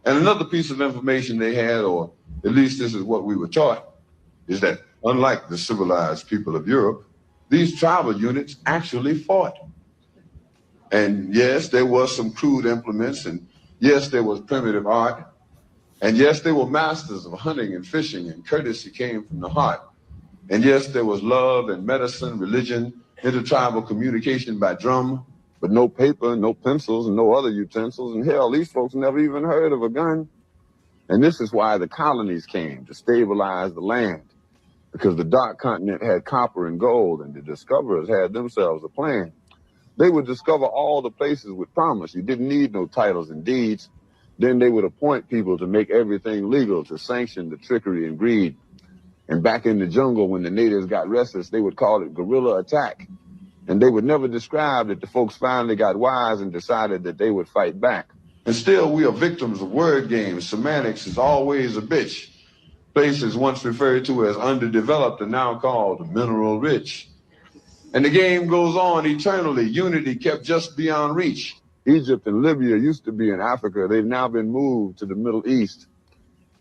[SPEAKER 8] And another piece of information they had, or at least this is what we were taught, is that unlike the civilized people of Europe, these tribal units actually fought. And yes, there was some crude implements, and yes, there was primitive art, and yes, they were masters of hunting and fishing, and courtesy came from the heart. And yes, there was love and medicine, religion, intertribal communication by drum, but no paper, no pencils, and no other utensils. And hell, these folks never even heard of a gun. And this is why the colonies came, to stabilize the land, because the dark continent had copper and gold, and the discoverers had themselves a plan. They would discover all the places with promise. You didn't need no titles and deeds. Then they would appoint people to make everything legal, to sanction the trickery and greed. And back in the jungle, when the natives got restless, they would call it guerrilla attack. And they would never describe that the folks finally got wise and decided that they would fight back. And still, we are victims of word games. Semantics is always a bitch. Places once referred to as underdeveloped are now called mineral rich. And the game goes on eternally. Unity kept just beyond reach. Egypt and Libya used to be in Africa. They've now been moved to the Middle East.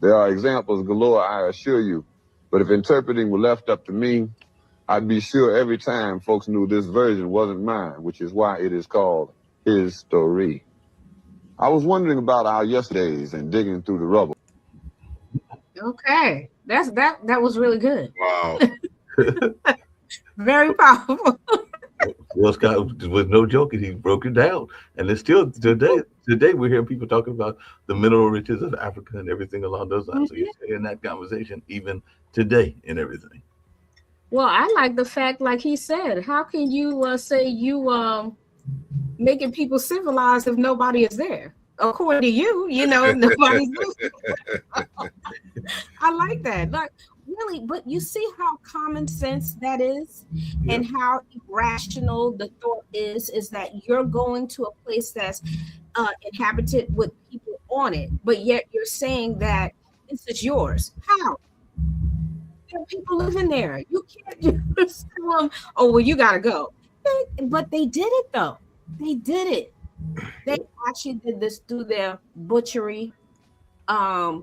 [SPEAKER 8] There are examples galore, I assure you. But if interpreting were left up to me, I'd be sure every time folks knew this version wasn't mine, which is why it is called his story. I was wondering about our yesterdays and digging through the rubble.
[SPEAKER 2] Okay, that was really good.
[SPEAKER 7] Wow.
[SPEAKER 2] Very powerful.
[SPEAKER 3] Gil Scott was no joking. He broke it down, and it's still today. Today we're hearing people talking about the mineral riches of Africa and everything along those lines. So you're in that conversation even today and everything.
[SPEAKER 2] Well, I like the fact, like he said, how can you say you making people civilized if nobody is there? According to you, nobody's there. I like that. Like, really, but you see how common sense that is, and how irrational the thought is that you're going to a place that's inhabited with people on it, but yet you're saying that this is yours. How? There are people living there. You can't just tell them, oh, well, you got to go. But they did it, though. They did it. They actually did this through their butchery. I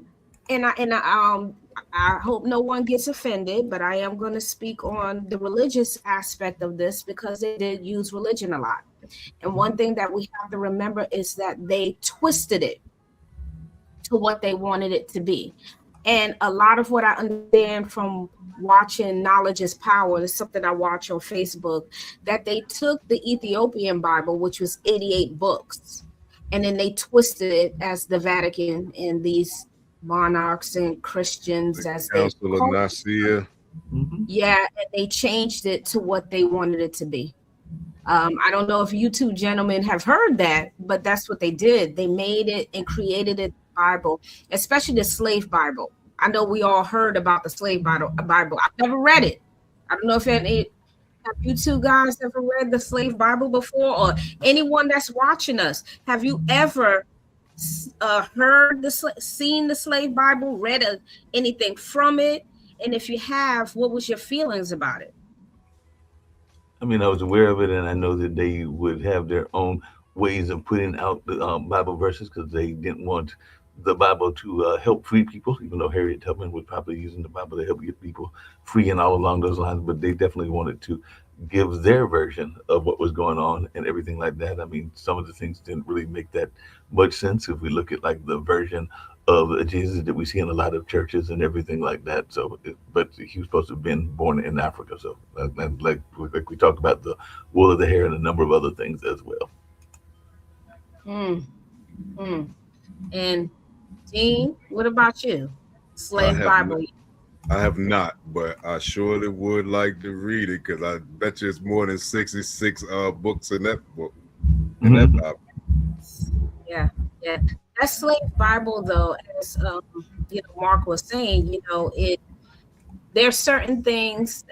[SPEAKER 2] hope no one gets offended, but I am going to speak on the religious aspect of this because they did use religion a lot. And one thing that we have to remember is that they twisted it to what they wanted it to be. And a lot of what I understand from watching Knowledge is Power, is something I watch on Facebook, that they took the Ethiopian Bible, which was 88 books, and then they twisted it as the Vatican and these monarchs and Christians as they
[SPEAKER 7] Council of Nicaea.
[SPEAKER 2] Yeah, and they changed it to what they wanted it to be. I don't know if you two gentlemen have heard that, but that's what they did. They made it and created a Bible, especially the slave Bible. I know we all heard about the slave Bible. I've never read it. I don't know if have you two guys ever read the slave Bible before, or anyone that's watching us. Have you ever heard seen the slave Bible, read anything from it? And if you have, what was your feelings about it?
[SPEAKER 3] I mean, I was aware of it, and I know that they would have their own ways of putting out the Bible verses because they didn't want the Bible to help free people, even though Harriet Tubman was probably using the Bible to help get people free and all along those lines. But they definitely wanted to give their version of what was going on and everything like that. I mean, some of the things didn't really make that much sense if we look at like the version of Jesus that we see in a lot of churches and everything like that. So, but he was supposed to have been born in Africa. So, and like we talked about the wool of the hair and a number of other things as well.
[SPEAKER 2] And Dean, what about you? Slave Bible?
[SPEAKER 7] I have not, but I surely would like to read it because I bet you it's more than 66 books in that book. In that Bible.
[SPEAKER 2] Yeah. That Slave Bible, though, as Mark was saying, there's certain things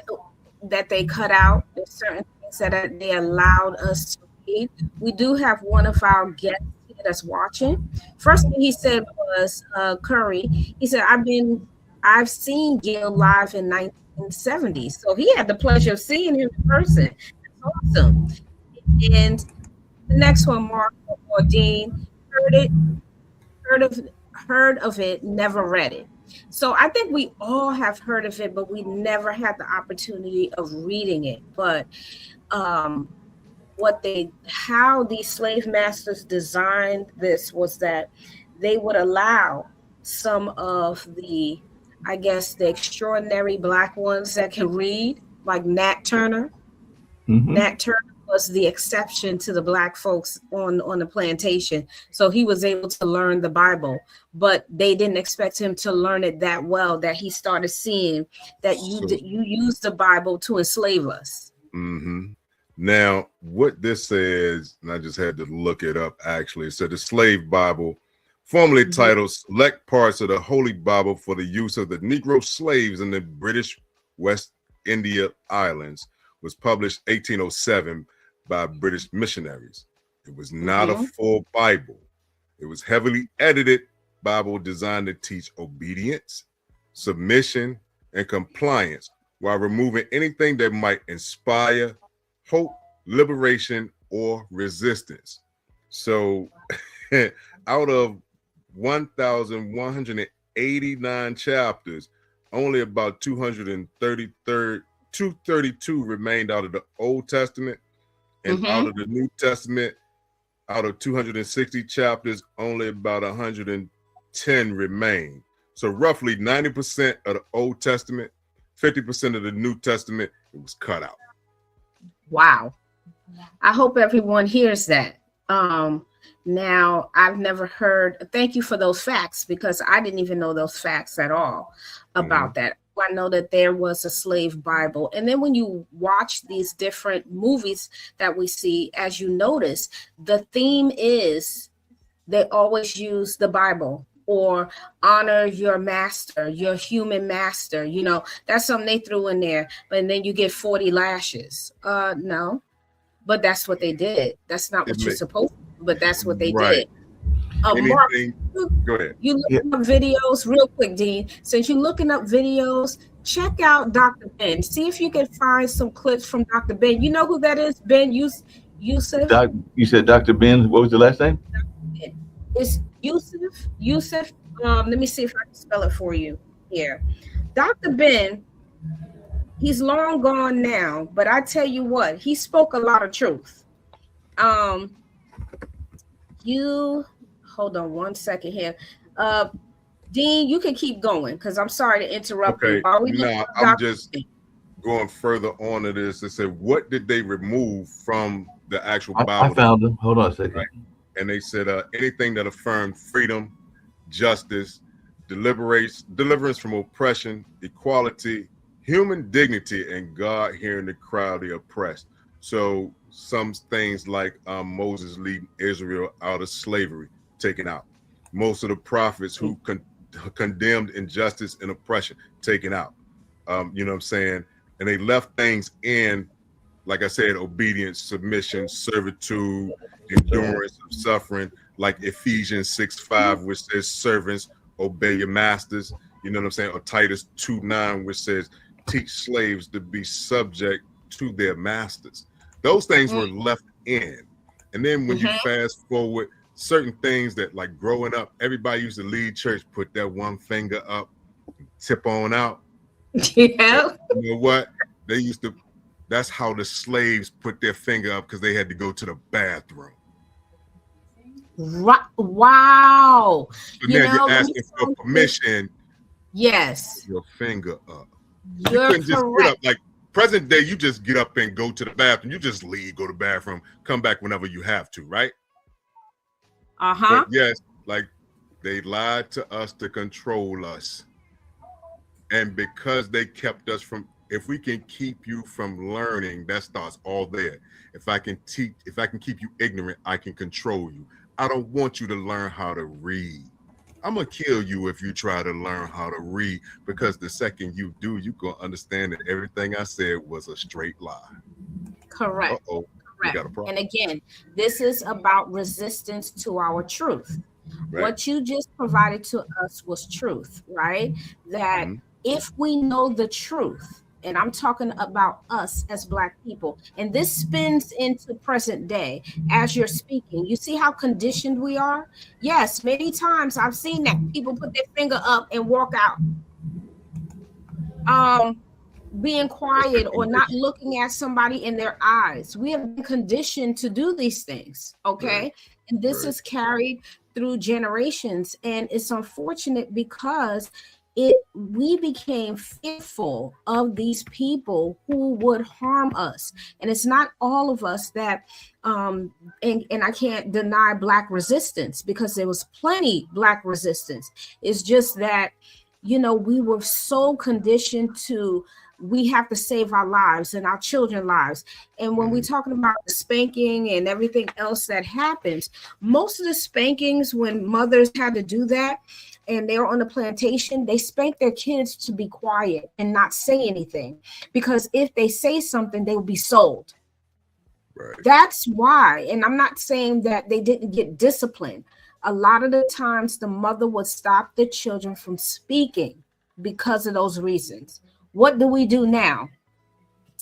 [SPEAKER 2] that they cut out. There's certain things that they allowed us to read. We do have one of our guests here that's watching. First thing he said was Curry. He said, I've seen Gil live in 1970. So he had the pleasure of seeing him in person. That's awesome. And the next one, Mark or Dean, heard of it, never read it. So I think we all have heard of it, but we never had the opportunity of reading it. But how these slave masters designed this was that they would allow some of the, I guess, the extraordinary Black ones that can read, like Nat Turner. Nat Turner was the exception to the Black folks on the plantation. So he was able to learn the Bible, but they didn't expect him to learn it that well that he started seeing that you use the Bible to enslave us.
[SPEAKER 7] Now, what this says, and I just had to look it up actually, it said the Slave Bible, formerly titled Select Parts of the Holy Bible for the Use of the Negro Slaves in the British West India Islands, was published 1807 by British missionaries. It was not a full Bible. It was heavily edited Bible designed to teach obedience, submission, and compliance while removing anything that might inspire hope, liberation, or resistance. So out of 1,189 chapters, only about 232 remained out of the Old Testament, and out of the New Testament, out of 260 chapters, only about 110 remain. So roughly 90% of the Old Testament, 50% of the New Testament, it was cut out.
[SPEAKER 2] Wow. I hope everyone hears that. Now, I've never heard, thank you for those facts, because I didn't even know those facts at all about that. I know that there was a slave Bible. And then when you watch these different movies that we see, as you notice, the theme is they always use the Bible or honor your master, your human master. That's something they threw in there. But then you get 40 lashes. No, but that's what they did. That's not what you're supposed to do, but that's what they did. Mark,
[SPEAKER 7] go ahead.
[SPEAKER 2] You looking up videos real quick, Dean. Since you're looking up videos, check out Dr. Ben. See if you can find some clips from Dr. Ben. You know who that is? Ben Yusuf.
[SPEAKER 3] You said Dr. Ben. What was the last name?
[SPEAKER 2] It's Yusuf. Let me see if I can spell it for you here. Dr. Ben. He's long gone now, but I tell you what, he spoke a lot of truth. Hold on one second here. Dean, you can keep going because I'm sorry to interrupt you.
[SPEAKER 7] I'm just going further on to this. They said, what did they remove from the actual Bible?
[SPEAKER 3] I found them. Hold on a second.
[SPEAKER 7] Right? And they said anything that affirmed freedom, justice, deliverance from oppression, equality, human dignity, and God hearing the cry of the oppressed. So some things like Moses leading Israel out of slavery, taken out. Most of the prophets who condemned injustice and oppression, taken out. You know what I'm saying? And they left things in, like I said, obedience, submission, servitude, endurance of suffering, like Ephesians 6:5, which says servants, obey your masters. You know what I'm saying? Or Titus 2:9, which says teach slaves to be subject to their masters. Those things were left in. And then when you fast forward, certain things that, like growing up, everybody used to lead church, put that one finger up, tip on out.
[SPEAKER 2] Yeah.
[SPEAKER 7] You know what? They used to, that's how the slaves put their finger up because they had to go to the bathroom.
[SPEAKER 2] Wow.
[SPEAKER 7] So now you're asking for permission.
[SPEAKER 2] Yes.
[SPEAKER 7] Your finger up.
[SPEAKER 2] You're
[SPEAKER 7] couldn't just
[SPEAKER 2] correct.
[SPEAKER 7] get up. Like present day, you just get up and go to the bathroom. You just leave, go to the bathroom, come back whenever you have to, right?
[SPEAKER 2] Uh-huh.
[SPEAKER 7] But yes, like they lied to us to control us. And because they kept us from, if we can keep you from learning, that starts all there. If I can keep you ignorant, I can control you. I don't want you to learn how to read. I'm gonna kill you if you try to learn how to read, because the second you do, you're gonna understand that everything I said was a straight lie.
[SPEAKER 2] Correct.
[SPEAKER 7] Uh-oh, we got a problem.
[SPEAKER 2] And again, this is about resistance to our truth. Right. What you just provided to us was truth, right? That if we know the truth, and I'm talking about us as Black people, and this spins into present day as you're speaking. You see how conditioned we are? Yes, many times I've seen that people put their finger up and walk out. Being quiet or not looking at somebody in their eyes. We have been conditioned to do these things, okay? Right. And this is carried through generations, and it's unfortunate because we became fearful of these people who would harm us. And it's not all of us that and I can't deny Black resistance, because there was plenty Black resistance. It's just that, you know, we were so conditioned to, we have to save our lives and our children's lives. And when we're talking about the spanking and everything else that happens, most of the spankings, when mothers had to do that and they were on the plantation, they spanked their kids to be quiet and not say anything, because if they say something, they will be sold. Right. That's why. And I'm not saying that they didn't get disciplined. A lot of the times the mother would stop the children from speaking because of those reasons. What do we do now?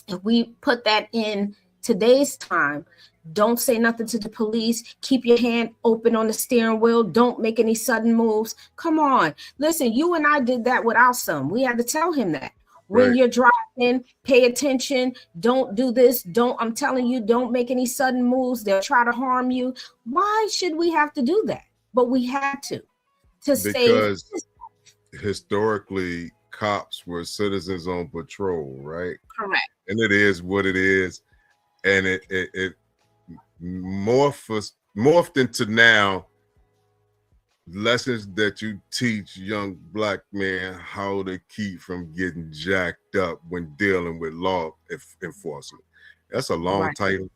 [SPEAKER 2] If we put that in today's time, don't say nothing to the police. Keep your hand open on the steering wheel. Don't make any sudden moves. Come on. Listen, you and I did that with our son. We had to tell him that. When you're driving, pay attention. Don't do this. I'm telling you, don't make any sudden moves. They'll try to harm you. Why should we have to do that? But we had to
[SPEAKER 7] because historically, cops were citizens on patrol, right?
[SPEAKER 2] Correct.
[SPEAKER 7] And it is what it is. And it morphed into now lessons that you teach young Black men how to keep from getting jacked up when dealing with law enforcement. That's a long title,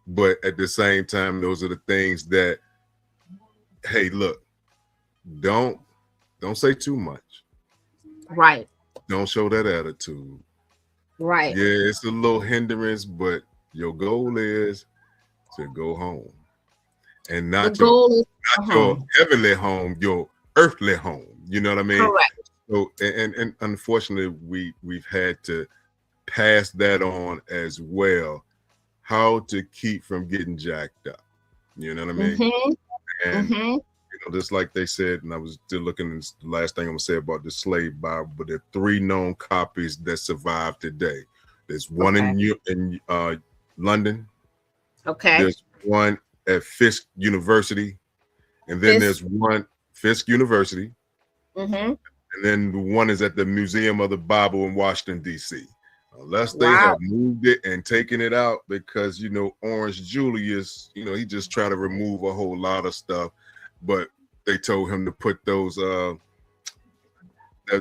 [SPEAKER 7] but at the same time, those are the things that, hey, look, don't say too much.
[SPEAKER 2] Right.
[SPEAKER 7] Don't show that attitude.
[SPEAKER 2] Right.
[SPEAKER 7] Yeah, it's a little hindrance, but your goal is to go home. And not your heavenly home, your earthly home. You know what I mean?
[SPEAKER 2] Correct.
[SPEAKER 7] So and unfortunately we've had to pass that on as well. How to keep from getting jacked up. You know what I mean? Mm-hmm. And you know, just like they said, and I was still looking at the last thing I'm gonna say about the slave Bible, but there are 3 known copies that survive today. There's one in London.
[SPEAKER 2] Okay.
[SPEAKER 7] There's one at Fisk University, and then there's one Fisk University, and then the one is at the Museum of the Bible in Washington, D.C. Unless they have moved it and taken it out, because, you know, Orange Julius, you know, he just tried to remove a whole lot of stuff, but they told him to put those that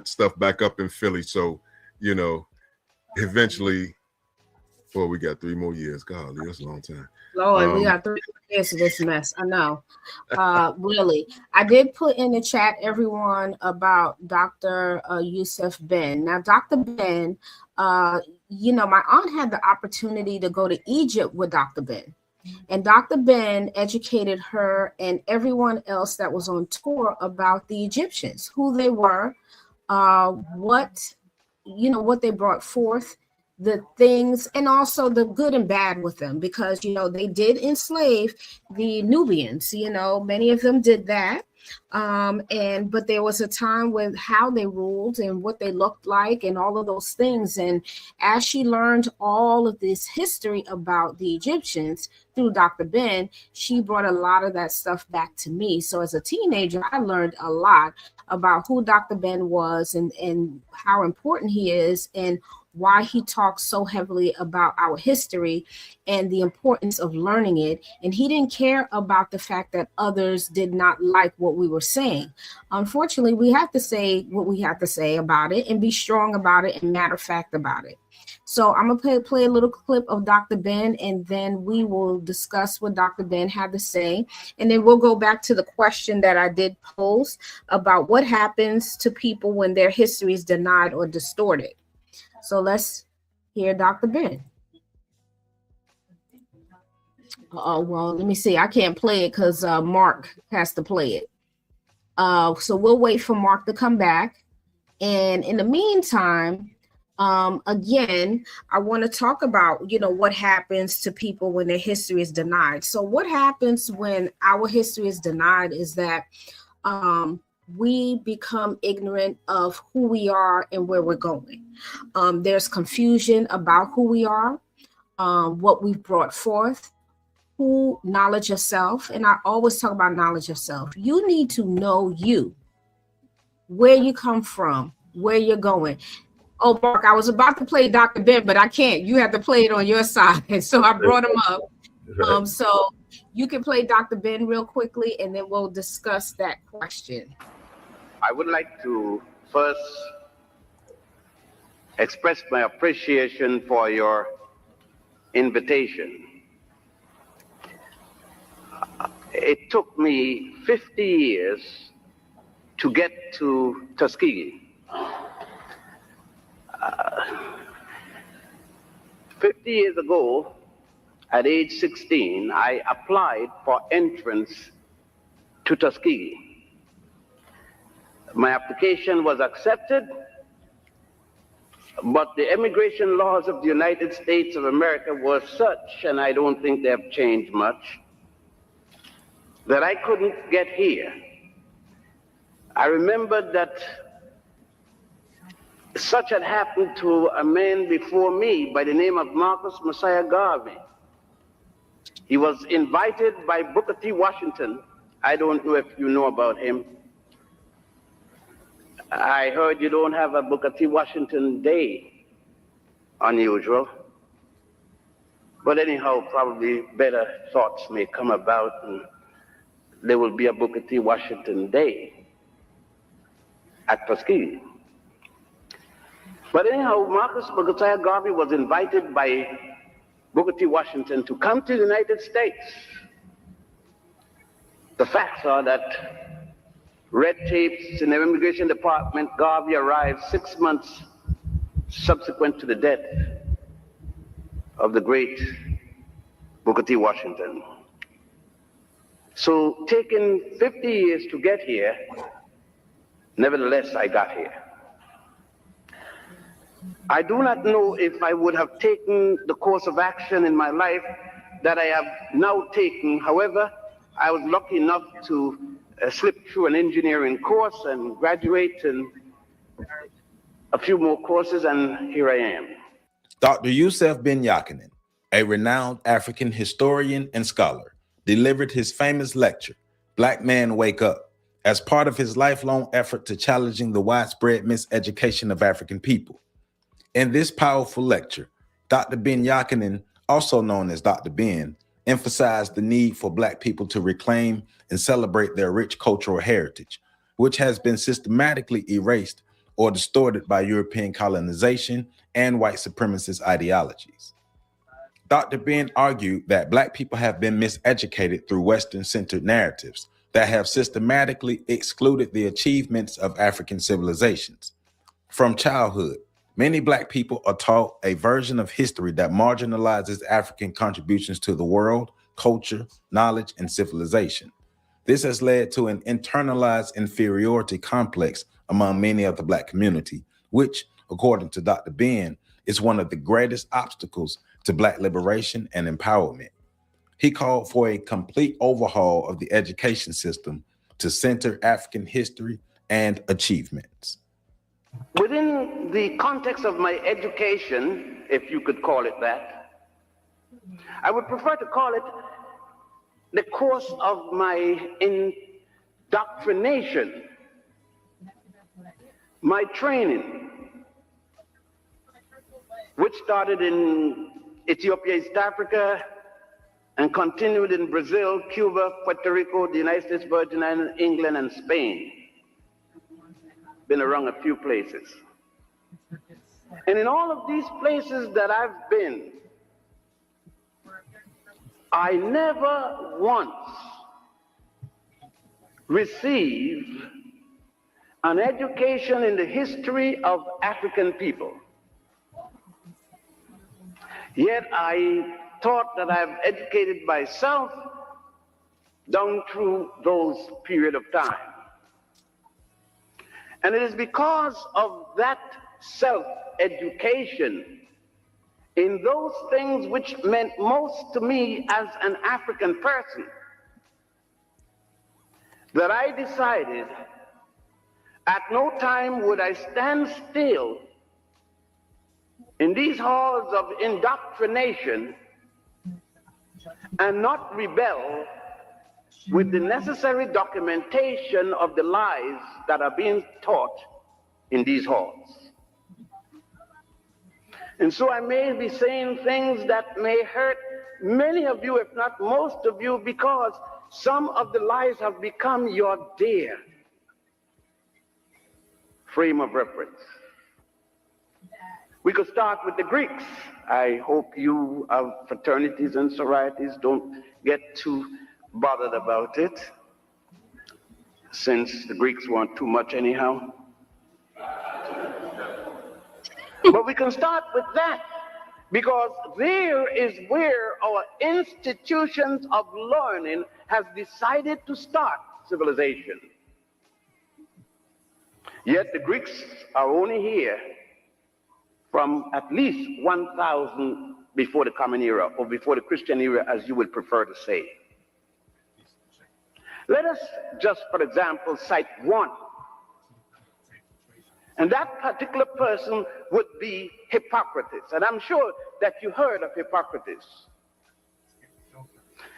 [SPEAKER 7] stuff back up in Philly. So, you know, eventually, we got 3 more years. Golly, that's a long time.
[SPEAKER 2] Lord, we got 3 years of this mess. I know. Really. I did put in the chat, everyone, about Dr. Yusuf Ben. Now, Dr. Ben, you know, my aunt had the opportunity to go to Egypt with Dr. Ben. And Dr. Ben educated her and everyone else that was on tour about the Egyptians, who they were, what they brought forth, the things, and also the good and bad with them, because, you know, they did enslave the Nubians, you know, many of them did that. But there was a time with how they ruled and what they looked like and all of those things. And as she learned all of this history about the Egyptians through Dr. Ben, she brought a lot of that stuff back to me. So as a teenager, I learned a lot about who Dr. Ben was and how important he is and why he talks so heavily about our history and the importance of learning it. And he didn't care about the fact that others did not like what we were saying. Unfortunately, we have to say what we have to say about it and be strong about it and matter of fact about it. So I'm going to play a little clip of Dr. Ben, and then we will discuss what Dr. Ben had to say. And then we'll go back to the question that I did pose about what happens to people when their history is denied or distorted. So let's hear Dr. Ben. Oh, well, let me see. I can't play it because Mark has to play it. So we'll wait for Mark to come back. And in the meantime, again, I want to talk about, what happens to people when their history is denied. So what happens when our history is denied is that we become ignorant of who we are and where we're going. There's confusion about who we are, what we've brought forth, knowledge of self. And I always talk about knowledge of self. You need to know you, where you come from, where you're going. Oh, Mark, I was about to play Dr. Ben, but I can't. You have to play it on your side. So I brought him up. So you can play Dr. Ben real quickly, and then we'll discuss that question.
[SPEAKER 9] I would like to first express my appreciation for your invitation. It took me 50 years to get to Tuskegee. 50 years ago, at age 16, I applied for entrance to Tuskegee. My application was accepted, but the immigration laws of the United States of America were such, and I don't think they have changed much, that I couldn't get here. I remembered that such had happened to a man before me by the name of Marcus Messiah Garvey. He was invited by Booker T. Washington. I don't know if you know about him. I heard you don't have a Booker T. Washington Day. Unusual. But anyhow, probably better thoughts may come about and there will be a Booker T. Washington Day at Tuskegee. But anyhow, Marcus Messiah Garvey was invited by Booker T. Washington to come to the United States. The facts are that red tapes in the immigration department, Garvey arrived 6 months subsequent to the death of the great Booker T. Washington. So taking 50 years to get here, nevertheless, I got here. I do not know if I would have taken the course of action in my life that I have now taken. However, I was lucky enough to slip through an engineering course and graduate and a few more courses, and here I am.
[SPEAKER 10] Dr. Yusuf Ben Yakinen, a renowned African historian and scholar, delivered his famous lecture, Black Man Wake Up, as part of his lifelong effort to challenging the widespread miseducation of African people. In this powerful lecture, Dr. Ben Yakinen, also known as Dr. Ben, emphasized the need for Black people to reclaim and celebrate their rich cultural heritage, which has been systematically erased or distorted by European colonization and white supremacist ideologies. Dr. Ben argued that Black people have been miseducated through Western-centered narratives that have systematically excluded the achievements of African civilizations. From childhood, many Black people are taught a version of history that marginalizes African contributions to the world, culture, knowledge, and civilization. This has led to an internalized inferiority complex among many of the Black community, which, according to Dr. Ben, is one of the greatest obstacles to Black liberation and empowerment. He called for a complete overhaul of the education system to center African history and achievements.
[SPEAKER 9] Within the context of my education, if you could call it that, I would prefer to call it the course of my indoctrination, my training. which started in Ethiopia, East Africa, and continued in Brazil, Cuba, Puerto Rico, the United States Virgin Islands, England, and Spain. Been around a few places. And in all of these places that I've been, I never once received an education in the history of African people. Yet I thought that I've educated myself down through those period of time. And it is because of that self-education in those things which meant most to me as an African person that I decided at no time would I stand still in these halls of indoctrination and not rebel with the necessary documentation of the lies that are being taught in these halls. And so I may be saying things that may hurt many of you, if not most of you, because some of the lies have become your dear frame of reference. We could start with the Greeks. I hope you of fraternities and sororities don't get too bothered about it, since the Greeks weren't too much anyhow. But we can start with that, because there is where our institutions of learning has decided to start civilization. Yet the Greeks are only here from at least 1000 before the Common Era, or before the Christian era, as you would prefer to say. Let us just, for example, cite one. And that particular person would be Hippocrates. And I'm sure that you heard of Hippocrates.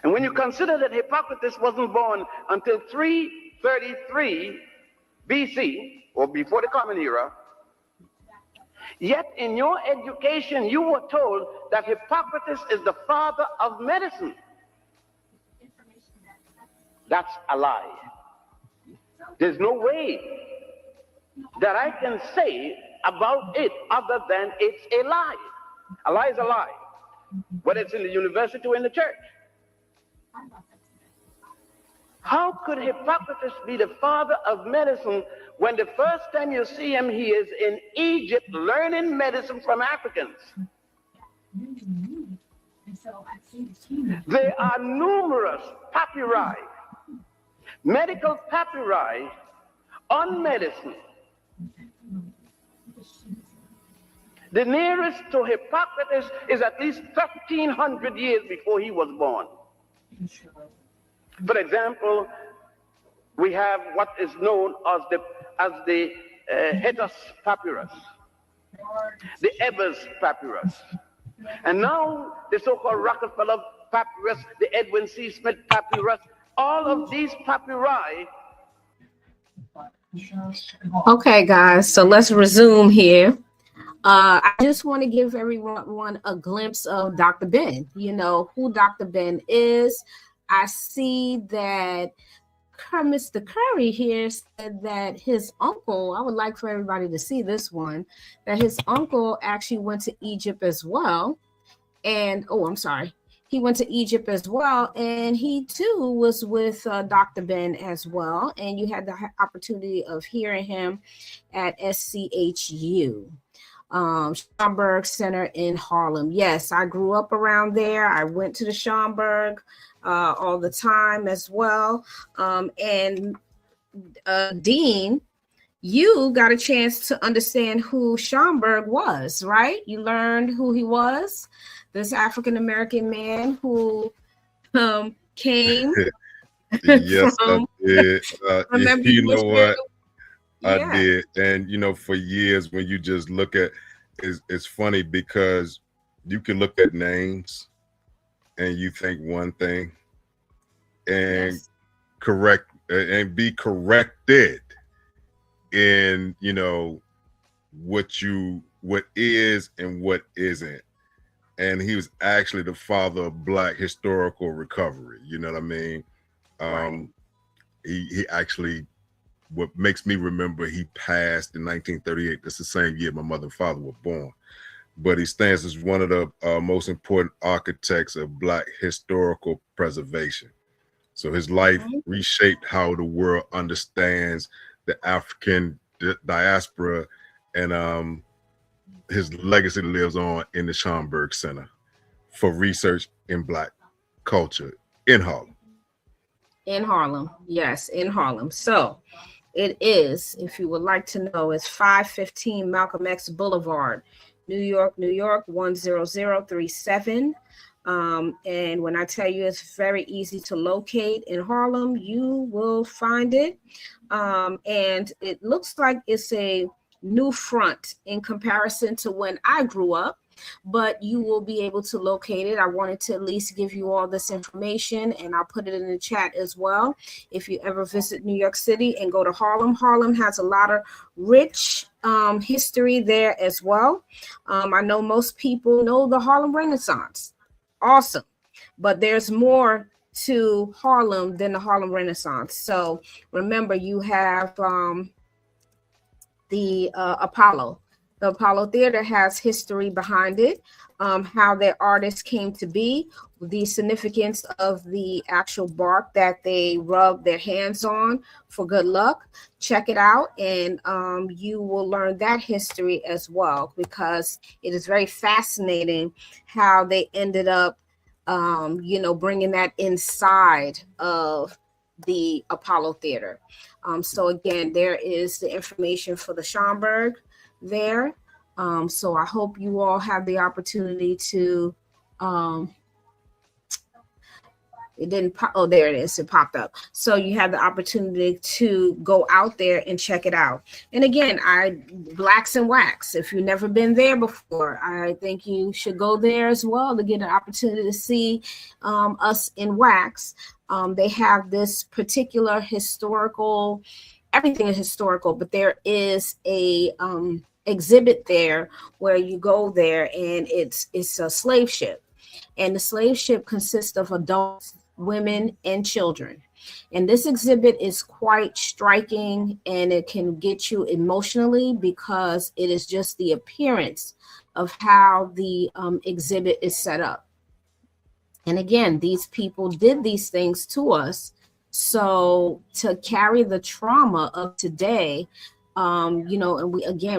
[SPEAKER 9] And when you consider that Hippocrates wasn't born until 333 BC, or before the Common Era, yet in your education you were told that Hippocrates is the father of medicine. That's a lie. There's no way that I can say about it other than it's a lie. A lie is a lie, whether it's in the university or in the church. How could Hippocrates be the father of medicine when the first time you see him, he is in Egypt learning medicine from Africans? There are numerous papyri, medical papyri on medicine. The nearest to Hippocrates is at least 1300 years before he was born. For example, we have what is known as the Hettus papyrus, the Evers papyrus, and now the so-called Rockefeller papyrus, the Edwin C. Smith papyrus. All of these papyri.
[SPEAKER 2] Okay, guys, so let's resume here. I just want to give everyone a glimpse of Dr. Ben. You know who Dr. Ben is. I see that Mr. Curry here said that his uncle, I would like for everybody to see this one, that his uncle actually went to Egypt as well. And, oh, I'm sorry. He went to Egypt as well, and he too was with Dr. Ben as well. And you had the opportunity of hearing him at SCHU, Schomburg Center in Harlem. Yes, I grew up around there. I went to the Schomburg all the time as well. And Dean, you got a chance to understand who Schomburg was, right? You learned who he was. This African-American man who came.
[SPEAKER 7] Yes,
[SPEAKER 2] from,
[SPEAKER 7] I did. You know what?
[SPEAKER 2] Yeah.
[SPEAKER 7] I did. And, you know, for years, when you just look at, it's funny because you can look at names and you think one thing and correct and be corrected in, you know, what you what is and what isn't. And he was actually the father of Black historical recovery. You know what I mean?
[SPEAKER 2] Right.
[SPEAKER 7] He actually, what makes me remember, he passed in 1938. That's the same year my mother and father were born. But he stands as one of the most important architects of Black historical preservation. So his life reshaped how the world understands the African diaspora, and his legacy lives on in the Schomburg Center for Research in Black Culture in Harlem.
[SPEAKER 2] In Harlem, yes, in Harlem. So it is, if you would like to know, it's 515 Malcolm X Boulevard, New York, 10037. And when I tell you it's very easy to locate in Harlem, you will find it. And it looks like it's a new front in comparison to when I grew up, but you will be able to locate it. I wanted to at least give you all this information, and I'll put it in the chat as well. If you ever visit New York City and go to Harlem, Harlem has a lot of rich history there as well. I know most people know the Harlem Renaissance. Awesome. But there's more to Harlem than the Harlem Renaissance. So remember, you have the Apollo. The Apollo Theater has history behind it, how their artists came to be, the significance of the actual bark that they rub their hands on for good luck. Check it out, and you will learn that history as well, because it is very fascinating how they ended up, bringing that inside of the Apollo Theater. So again, there is the information for the Schomburg there. So I hope you all have the opportunity to, it didn't pop, oh, there it is, it popped up. So you have the opportunity to go out there and check it out. And again, Blacks and Wax, if you've never been there before, I think you should go there as well to get an opportunity to see us in wax. They have this particular historical, everything is historical, but there is a exhibit there where you go there, and it's a slave ship, and the slave ship consists of adults, women, and children. And this exhibit is quite striking, and it can get you emotionally because it is just the appearance of how the exhibit is set up. And again, these people did these things to us. So to carry the trauma of today, and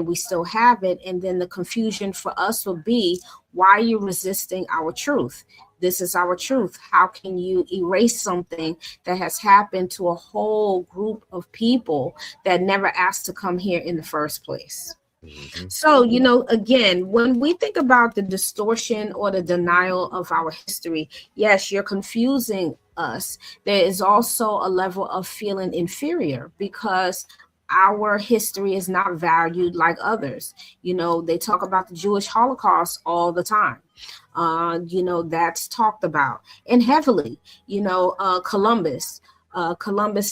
[SPEAKER 2] we still have it. And then the confusion for us will be, why are you resisting our truth? This is our truth. How can you erase something that has happened to a whole group of people that never asked to come here in the first place? So, again, when we think about the distortion or the denial of our history, yes, you're confusing us. There is also a level of feeling inferior because our history is not valued like others. They talk about the Jewish Holocaust all the time. That's talked about, and heavily, Columbus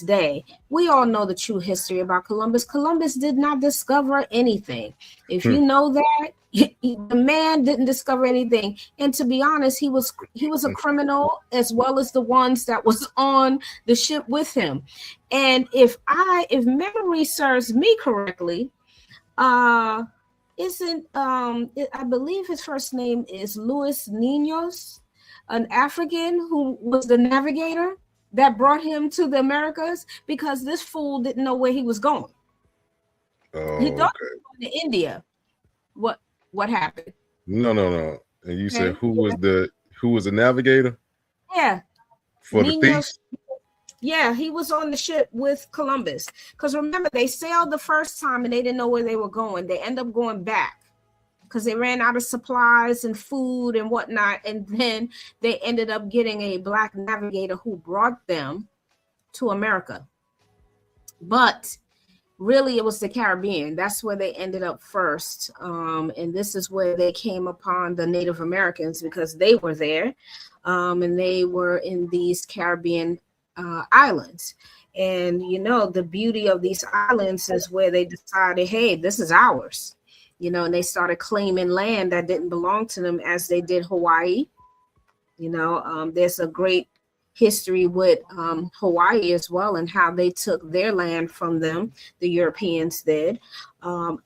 [SPEAKER 2] Day. We all know the true history about Columbus. Columbus did not discover anything. If you know that, the man didn't discover anything. And to be honest, he was a criminal, as well as the ones that was on the ship with him. And if memory serves me correctly, I believe his first name is Luis Niños, an African who was the navigator that brought him to the Americas, because this fool didn't know where he was going. He thought he was going to India. What happened?
[SPEAKER 7] No. And you said who was the navigator?
[SPEAKER 2] Yeah.
[SPEAKER 7] For the thieves?
[SPEAKER 2] Yeah, he was on the ship with Columbus. Because remember, they sailed the first time and they didn't know where they were going. They end up going back because they ran out of supplies and food and whatnot. And then they ended up getting a Black navigator who brought them to America. But really, it was the Caribbean. That's where they ended up first. And this is where they came upon the Native Americans, because they were there. And they were in these Caribbean islands. And, the beauty of these islands is where they decided, hey, this is ours. and they started claiming land that didn't belong to them, as they did Hawaii. There's a great history with Hawaii as well, and how they took their land from them, the Europeans did.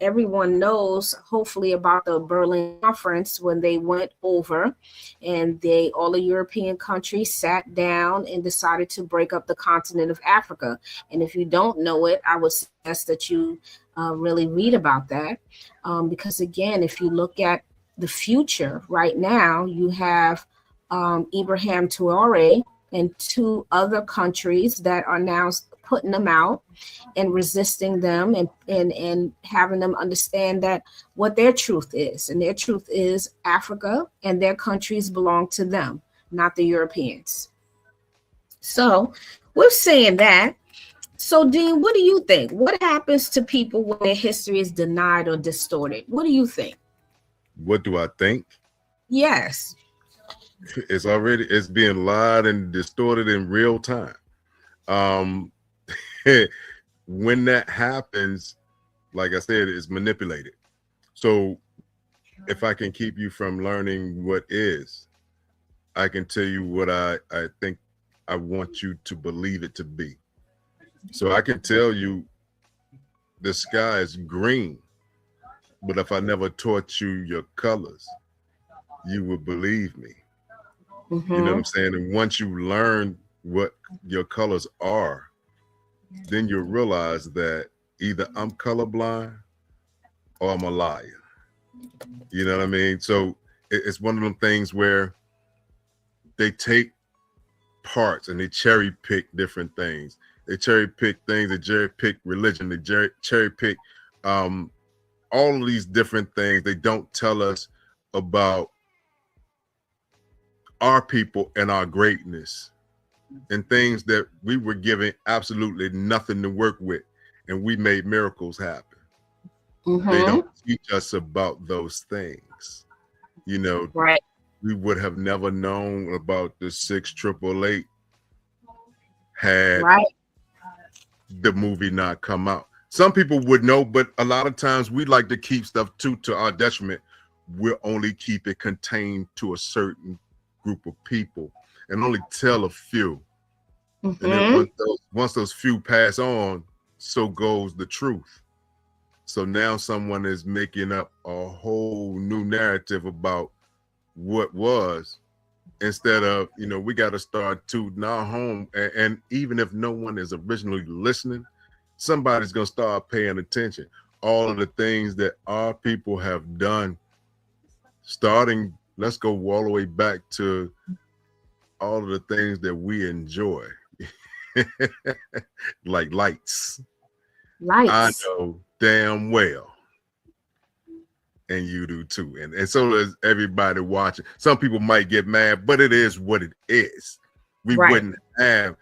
[SPEAKER 2] Everyone knows, hopefully, about the Berlin Conference, when they went over and all the European countries sat down and decided to break up the continent of Africa. And if you don't know it, I would suggest that you really read about that. Because again, if you look at the future right now, you have Ibrahim Traore and 2 other countries that are now putting them out and resisting them, and having them understand that what their truth is. And their truth is Africa and their countries belong to them, not the Europeans. So we're saying that. So Dean, what do you think? What happens to people when their history is denied or distorted? What do you think?
[SPEAKER 7] What do I think?
[SPEAKER 2] Yes.
[SPEAKER 7] It's being lied and distorted in real time. When that happens, like I said, it's manipulated. So if I can keep you from learning what is, I can tell you what I think I want you to believe it to be. So I can tell you the sky is green, but if I never taught you your colors, you would believe me.
[SPEAKER 2] Mm-hmm.
[SPEAKER 7] You know what I'm saying? And once you learn what your colors are, then you'll realize that either I'm colorblind or I'm a liar. You know what I mean? So it's one of them things where they take parts and they cherry pick different things. They cherry pick things, they cherry pick religion, they cherry pick all of these different things. They don't tell us about our people and our greatness and things that we were given absolutely nothing to work with, and we made miracles happen.
[SPEAKER 2] Mm-hmm.
[SPEAKER 7] They don't teach us about those things.
[SPEAKER 2] Right.
[SPEAKER 7] We would have never known about the 6888 had the movie not come out. Some people would know, but a lot of times we like to keep stuff to our detriment. We'll only keep it contained to a certain group of people and only tell a few.
[SPEAKER 2] Mm-hmm.
[SPEAKER 7] And then once those few pass on, so goes the truth. So now someone is making up a whole new narrative about what was, instead of, we got to start tooting our home. And even if no one is originally listening, somebody's going to start paying attention. All of the things that our people have done, starting, let's go all the way back to all of the things that we enjoy, like lights. I know damn well, and you do too, and so does everybody watching. Some people might get mad, but it is what it is. We wouldn't have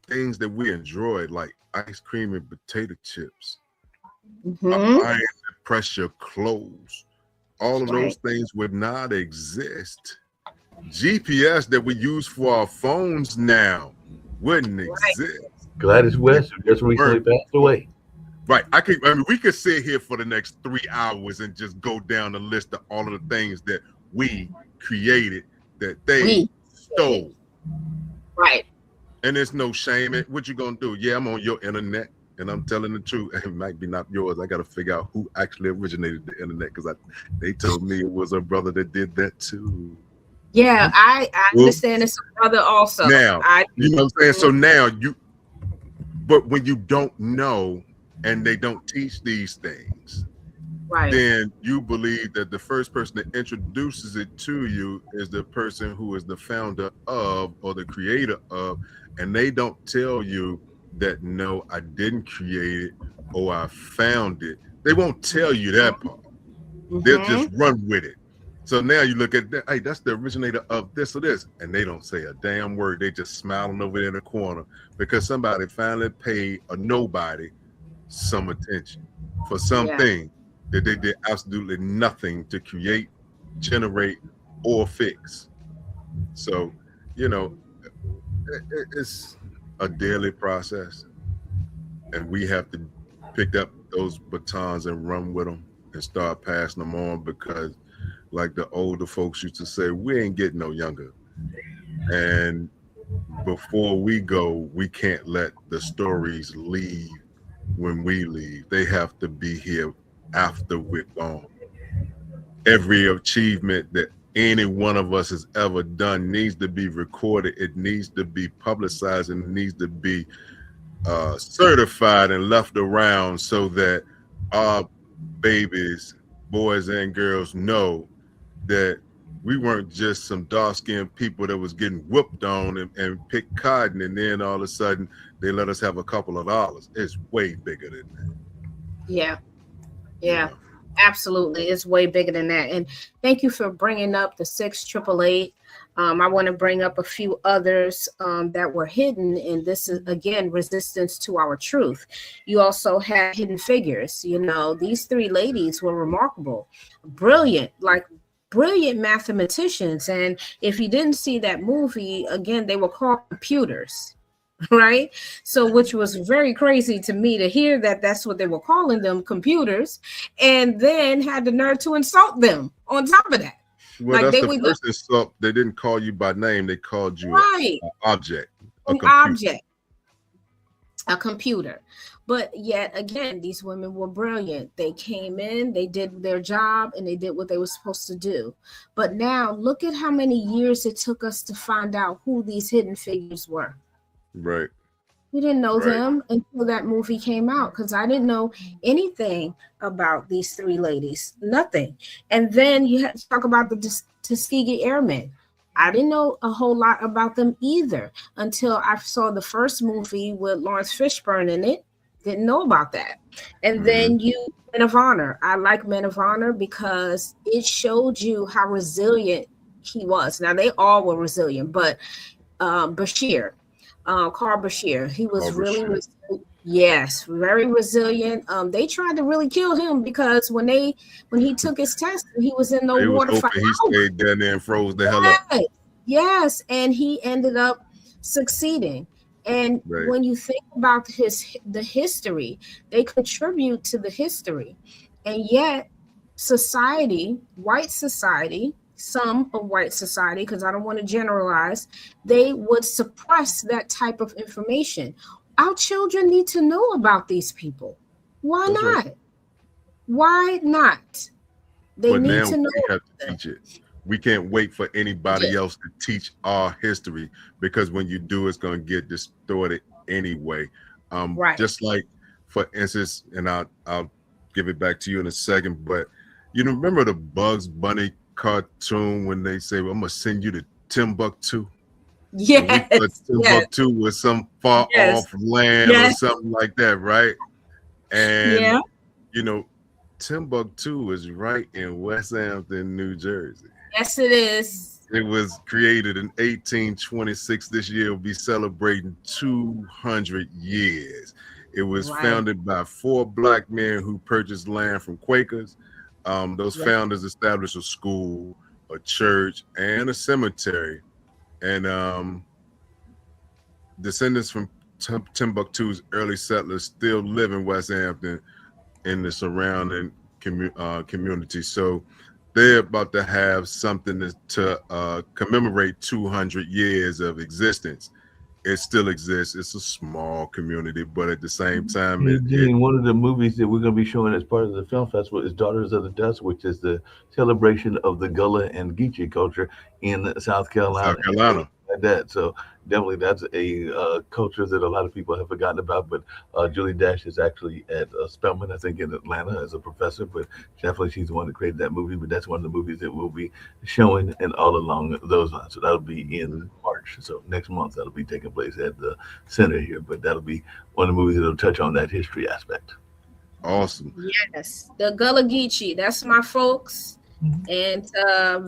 [SPEAKER 7] things that we enjoyed, like ice cream and potato chips, iron that press your clothes. All of those things would not exist. GPS that we use for our phones now wouldn't exist.
[SPEAKER 3] Gladys West just recently passed away.
[SPEAKER 7] Right. We could sit here for the next 3 hours and just go down the list of all of the things that we created that they stole.
[SPEAKER 2] Right.
[SPEAKER 7] And there's no shame in what you gonna do. Yeah, I'm on your internet and I'm telling the truth. It might be not yours. I gotta figure out who actually originated the internet, because they told me it was a brother that did that too.
[SPEAKER 2] Yeah, I understand it's a brother also.
[SPEAKER 7] Now, you know what I'm saying? So now but when you don't know and they don't teach these things, then you believe that the first person that introduces it to you is the person who is the founder of or the creator of, and they don't tell you that, no, I didn't create it or I found it. They won't tell you that part. They'll just run with it. So now you look at that, hey, that's the originator of this or this, and they don't say a damn word. They just smiling over there in the corner because somebody finally paid a nobody some attention for something that they did absolutely nothing to create, generate, or fix. So, it's a daily process, and we have to pick up those batons and run with them and start passing them on, because like the older folks used to say, we ain't getting no younger. And before we go, we can't let the stories leave when we leave. They have to be here after we're gone. Every achievement that any one of us has ever done needs to be recorded. It needs to be publicized, and it needs to be certified and left around, so that our babies, boys and girls, know that we weren't just some dark-skinned people that was getting whooped on and picked cotton, and then all of a sudden they let us have a couple of dollars. It's way bigger than that.
[SPEAKER 2] Yeah. Absolutely. It's way bigger than that. And thank you for bringing up the 688. I want to bring up a few others that were hidden. And this is, again, resistance to our truth. You also had hidden figures. You know, these three ladies were remarkable, brilliant mathematicians. And if you didn't see that movie, again, they were called computers. Right. So which was very crazy to me to hear that that's what they were calling them, computers, and then had the nerve to insult them on top of that.
[SPEAKER 7] Well, like that's the first insult. They didn't call you by name. They called you an object.
[SPEAKER 2] An object. A computer. But yet again, these women were brilliant. They came in, they did their job, and they did what they were supposed to do. But now look at how many years it took us to find out who these hidden figures were.
[SPEAKER 7] Right.
[SPEAKER 2] We didn't know them until that movie came out, because I didn't know anything about these three ladies, nothing. And then you had to talk about the Tuskegee Airmen. I didn't know a whole lot about them either until I saw the first movie with Lawrence Fishburne in it. Didn't know about that. And then Men of Honor. I like Men of Honor because it showed you how resilient he was. Now, they all were resilient, but Bashir, Carl Bashir, he was very resilient. They tried to really kill him because when he took his test, he was in the water for hours.
[SPEAKER 7] He stayed down there and froze the hell up.
[SPEAKER 2] Yes, and he ended up succeeding. And when you think about the history, they contribute to the history, and yet society, white society, some of white society, because I don't want to generalize, they would suppress that type of information. Our children need to know about these people. Why not? Why not? They need to know.
[SPEAKER 7] We have to teach it. We can't wait for anybody else to teach our history, because when you do, it's going to get distorted anyway. Just like, for instance, and I'll give it back to you in a second, but you remember the Bugs Bunny cartoon when they say, well, I'm gonna send you to Timbuktu?
[SPEAKER 2] Yes.
[SPEAKER 7] Timbuktu was some far off land or something like that, right? And you know, Timbuktu is right in West Hampton, New Jersey.
[SPEAKER 2] Yes, it is.
[SPEAKER 7] It was created in 1826. This year will be celebrating 200 years. It was founded by 4 black men who purchased land from Quakers. Those founders established a school, a church, and a cemetery. And descendants from Timbuktu's early settlers still live in West Hampton in the surrounding community. So they're about to have something to commemorate 200 years of existence. It still exists. It's a small community, but at the same time,
[SPEAKER 3] one of the movies that we're going to be showing as part of the film festival is Daughters of the Dust, which is the celebration of the Gullah and Geechee culture in South Carolina. So definitely that's a culture that a lot of people have forgotten about. But Julie Dash is actually at Spelman, I think, in Atlanta as a professor. But definitely she's the one that created that movie. But that's one of the movies that we'll be showing and all along those lines. So that'll be in March. So next month that'll be taking place at the center here. But that'll be one of the movies that'll touch on that history aspect.
[SPEAKER 7] Awesome.
[SPEAKER 2] Yes, the Gullah Geechee. That's my folks. And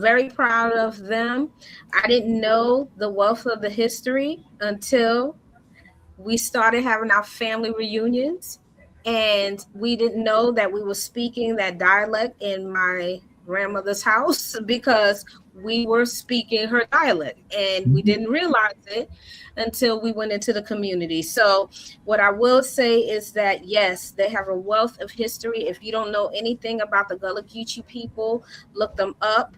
[SPEAKER 2] very proud of them. I didn't know the wealth of the history until we started having our family reunions, and we didn't know that we were speaking that dialect in my grandmother's house because we were speaking her dialect, and we didn't realize it until we went into the community. So what I will say is that, yes, they have a wealth of history. If you don't know anything about the Gullah Geechee people, look them up.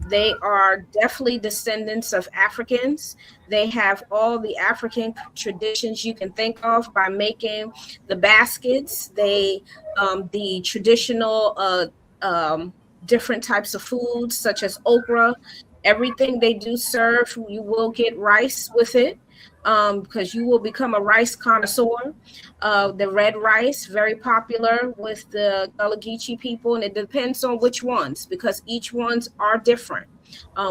[SPEAKER 2] They are definitely descendants of Africans. They have all the African traditions you can think of by making the baskets. The traditional different types of foods such as okra. Everything they do serve, you will get rice with it, because you will become a rice connoisseur. The red rice, very popular with the Gullah Geechee people, and it depends on which ones, because each ones are different.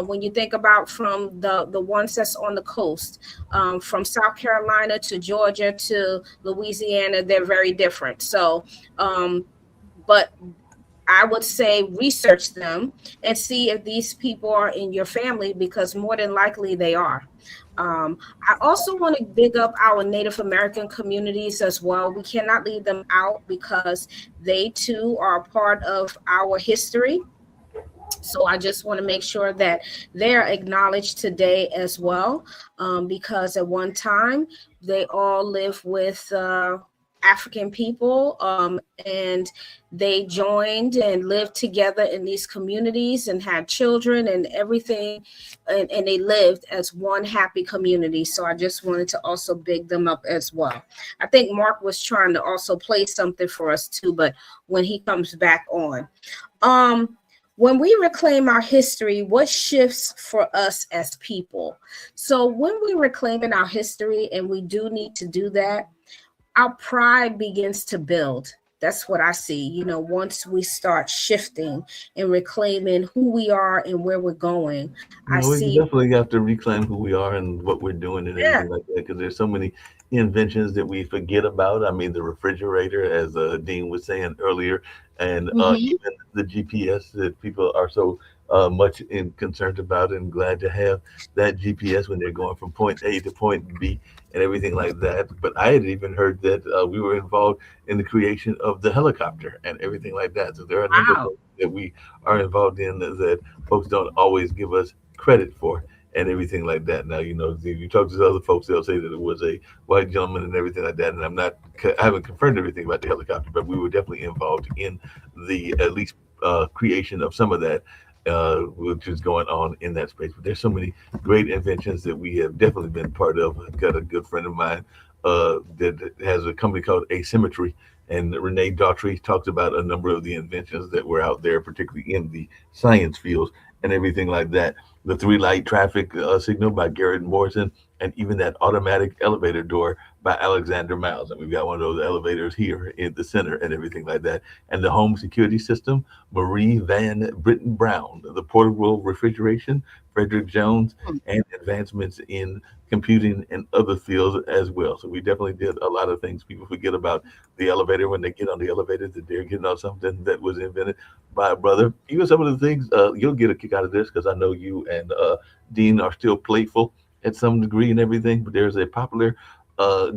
[SPEAKER 2] When you think about from the ones that's on the coast, from South Carolina to Georgia to Louisiana, they're very different. So, but I would say research them and see if these people are in your family, because more than likely they are. I also want to big up our Native American communities as well. We cannot leave them out because they too are a part of our history. So I just want to make sure that they're acknowledged today as well, because at one time they all lived with African people, and they joined and lived together in these communities and had children and everything, and they lived as one happy community. So I just wanted to also big them up as well. I think Mark was trying to also play something for us too, but when he comes back on. When we reclaim our history, what shifts for us as people? So when we reclaiming our history, and we do need to do that, our pride begins to build. That's what I see. Once we start shifting and reclaiming who we are and where we're going, I
[SPEAKER 3] We
[SPEAKER 2] see.
[SPEAKER 3] definitely have to reclaim who we are and what we're doing and
[SPEAKER 2] Yeah.
[SPEAKER 3] everything like that, because there's so many inventions that we forget about. I mean, the refrigerator, as Dean was saying earlier, and even the GPS that people are so much concerned about, and glad to have that GPS when they're going from point A to point B and everything like that. But I had even heard that we were involved in the creation of the helicopter and everything like that. So there are a number of
[SPEAKER 2] Wow.
[SPEAKER 3] things that we are involved in that folks don't always give us credit for and everything like that. Now, if you talk to other folks, they'll say that it was a white gentleman and everything like that. And I haven't confirmed everything about the helicopter, but we were definitely involved in the at least creation of some of that, which is going on in that space. But there's so many great inventions that we have definitely been part of. I've got a good friend of mine that has a company called Asymmetry. And Renee Daughtry talks about a number of the inventions that were out there, particularly in the science fields and everything like that. The three light traffic signal by Garrett Morrison, and even that automatic elevator door by Alexander Miles. And we've got one of those elevators here in the center and everything like that. And the home security system, Marie Van Britton Brown, the portable refrigeration, Frederick Jones, and advancements in computing and other fields as well. So we definitely did a lot of things. People forget about the elevator when they get on the elevator, that they're getting on something that was invented by a brother. Even some of the things you'll get a kick out of this, because I know you and Dean are still playful at some degree and everything. But there's a popular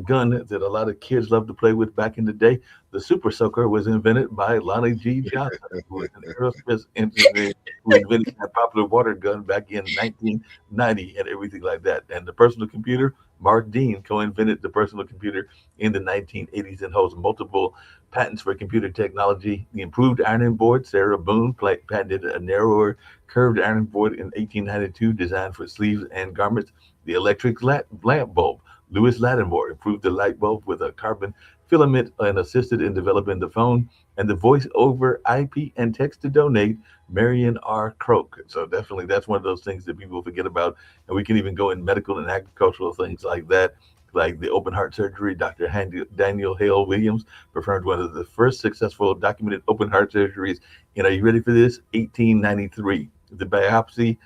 [SPEAKER 3] gun that a lot of kids love to play with back in the day. The Super Soaker was invented by Lonnie G. Johnson, who was an aerospace engineer who invented that popular water gun back in 1990 and everything like that. And the personal computer, Mark Dean co-invented the personal computer in the 1980s and holds multiple patents for computer technology. The improved ironing board, Sarah Boone patented a narrower curved ironing board in 1892 designed for sleeves and garments. The electric lamp bulb, Louis Lattimore improved the light bulb with a carbon filament and assisted in developing the phone. And the voice over IP and text to donate, Marion R. Croak. So definitely that's one of those things that people forget about. And we can even go in medical and agricultural things like that, like the open heart surgery. Dr. Daniel Hale Williams performed one of the first successful documented open heart surgeries in, are you ready for this? 1893. The biopsy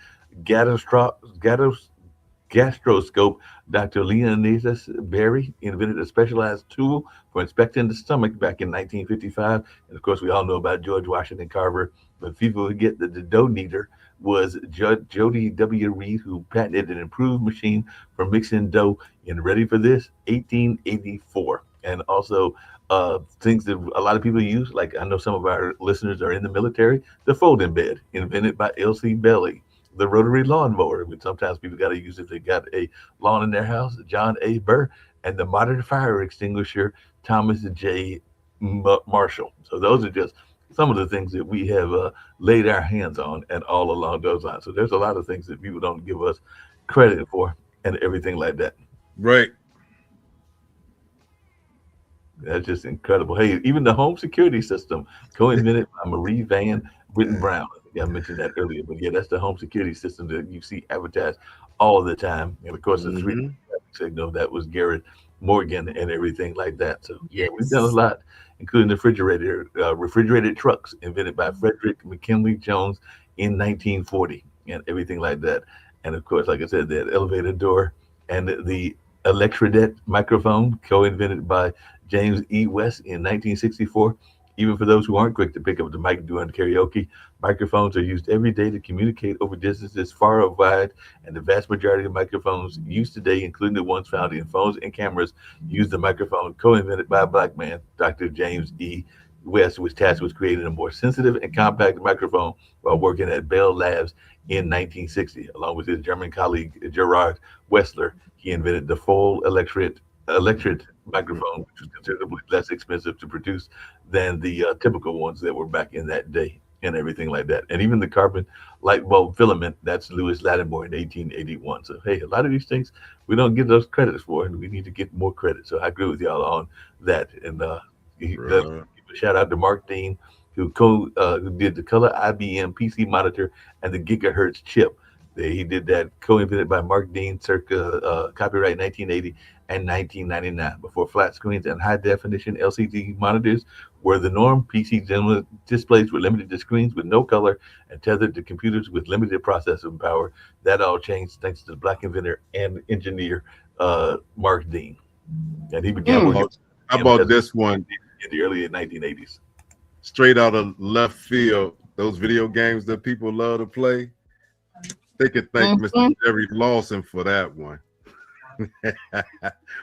[SPEAKER 3] gastroscope, Dr. Leonidas Berry invented a specialized tool for inspecting the stomach back in 1955. And of course, we all know about George Washington Carver, but people forget that the dough kneader was Jody W. Reed, who patented an improved machine for mixing dough in, ready for this, 1884. and also things that a lot of people use. Like I know some of our listeners are in the military. The folding bed, invented by L.C. Belly. The rotary lawnmower, which sometimes people got to use if they got a lawn in their house. John A. Burr, and the modern fire extinguisher, Thomas J. Marshall. So those are just some of the things that we have laid our hands on, and all along those lines. So there's a lot of things that people don't give us credit for, and everything like that.
[SPEAKER 7] Right.
[SPEAKER 3] That's just incredible. Hey, even the home security system, co-invented by Marie Van Witten Brown. I think I mentioned that earlier, but yeah, that's the home security system that you see advertised all the time. And of course, the three signal, that was Garrett Morgan and everything like that. So yeah, we've done a lot, including the refrigerated trucks invented by Frederick McKinley Jones in 1940, and everything like that. And of course, like I said, that elevator door and the Electrodet microphone, co-invented by James E. West in 1964. Even for those who aren't quick to pick up the mic during karaoke, microphones are used every day to communicate over distances far and wide, and the vast majority of microphones used today, including the ones found in phones and cameras, use the microphone co-invented by a black man, Dr. James E. West, was tasked with creating a more sensitive and compact microphone while working at Bell Labs in 1960. Along with his German colleague Gerard Wessler, he invented the full electric microphone, which was considerably less expensive to produce than the typical ones that were back in that day, and everything like that. And even the carbon light bulb filament, that's Louis Lattimore in 1881. So hey, a lot of these things we don't get those credits for, and we need to get more credit. So I agree with y'all on that. And give a shout out to Mark Dean, who did the color IBM PC monitor and the gigahertz chip. He did that, co-invented by Mark Dean, circa copyright 1980 and 1999. Before flat screens and high definition LCD monitors were the norm, PC displays were limited to screens with no color and tethered to computers with limited processing power. That all changed thanks to the black inventor and engineer Mark Dean. And he began working.
[SPEAKER 7] How about this one?
[SPEAKER 3] In the early 1980s.
[SPEAKER 7] Straight out of left field, those video games that people love to play. They could thank Mr. Jerry Lawson for that one.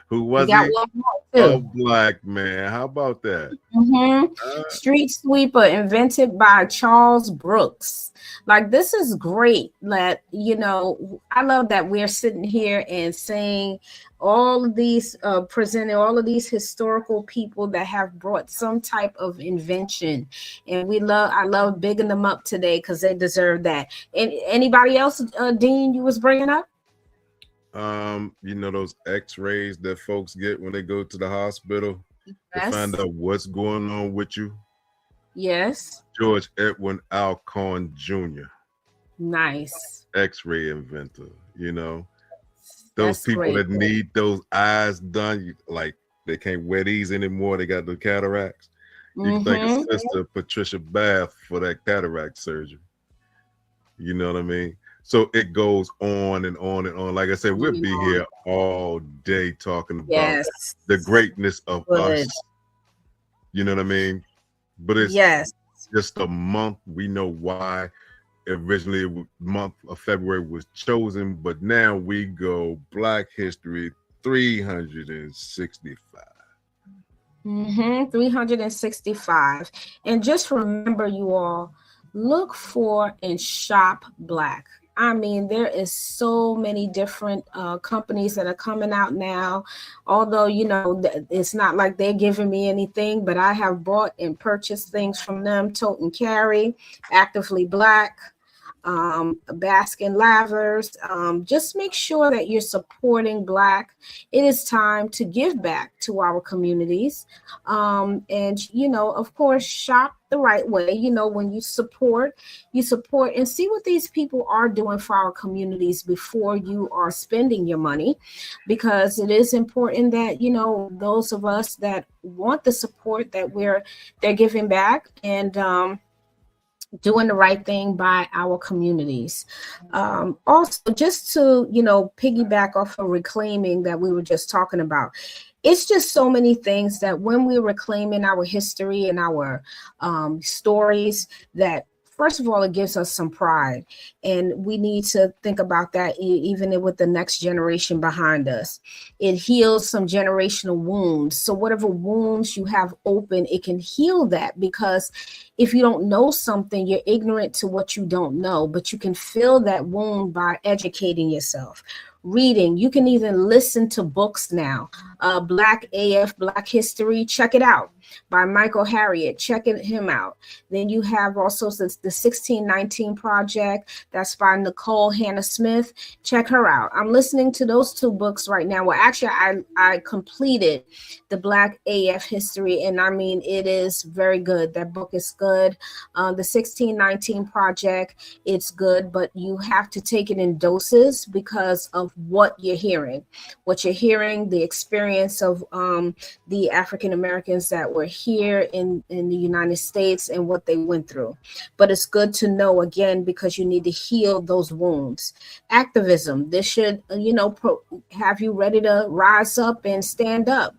[SPEAKER 7] Who was he? A black man. How about that?
[SPEAKER 2] Street sweeper, invented by Charles Brooks. Like, this is great. That, you know, I love that we're sitting here and saying all of these, presenting all of these historical people that have brought some type of invention, and I love bigging them up today because they deserve that. And anybody else, Dean, you was bringing up?
[SPEAKER 7] You know, those x-rays that folks get when they go to the hospital to find out what's going on with you.
[SPEAKER 2] Yes.
[SPEAKER 7] George Edwin Alcorn Jr.
[SPEAKER 2] Nice.
[SPEAKER 7] X-ray inventor, you know. Those people that need those eyes done, like they can't wear these anymore. They got the cataracts. You can thank Sister Patricia Bath for that cataract surgery. You know what I mean? So it goes on and on and on. Like I said, we'll be here all day talking about the greatness of us. You know what I mean? But it's just a month. We know why originally the month of February was chosen, but now we go Black History 365.
[SPEAKER 2] 365. And just remember, you all, look for and shop Black. I mean, there is so many different companies that are coming out now. Although, you know, it's not like they're giving me anything, but I have bought and purchased things from them. Tote and Carry, Actively Black, Baskin Lavers. Just make sure that you're supporting Black. It is time to give back to our communities. And, you know, of course, shop the right way. You know, when you support and see what these people are doing for our communities before you are spending your money, because it is important that, you know, those of us that want the support, that they're giving back and doing the right thing by our communities. Also, just to, you know, piggyback off of reclaiming that we were just talking about, it's just so many things that when we're reclaiming our history and our stories, that first of all, it gives us some pride, and we need to think about that even with the next generation behind us. It heals some generational wounds. So whatever wounds you have open, it can heal that, because if you don't know something, you're ignorant to what you don't know, but you can fill that wound by educating yourself. Reading, you can even listen to books now. Black AF, Black History, check it out, by Michael Harriot, checking him out. Then you have also the 1619 Project, that's by Nicole Hannah Smith. Check her out. I'm listening to those two books right now. Well, actually, I completed the Black AF History, and I mean, it is very good. That book is good. The 1619 Project, it's good, but you have to take it in doses because of what you're hearing. What you're hearing, the experience of the African Americans that were here in the United States and what they went through. But it's good to know, again, because you need to heal those wounds. Activism, this should, have you ready to rise up and stand up.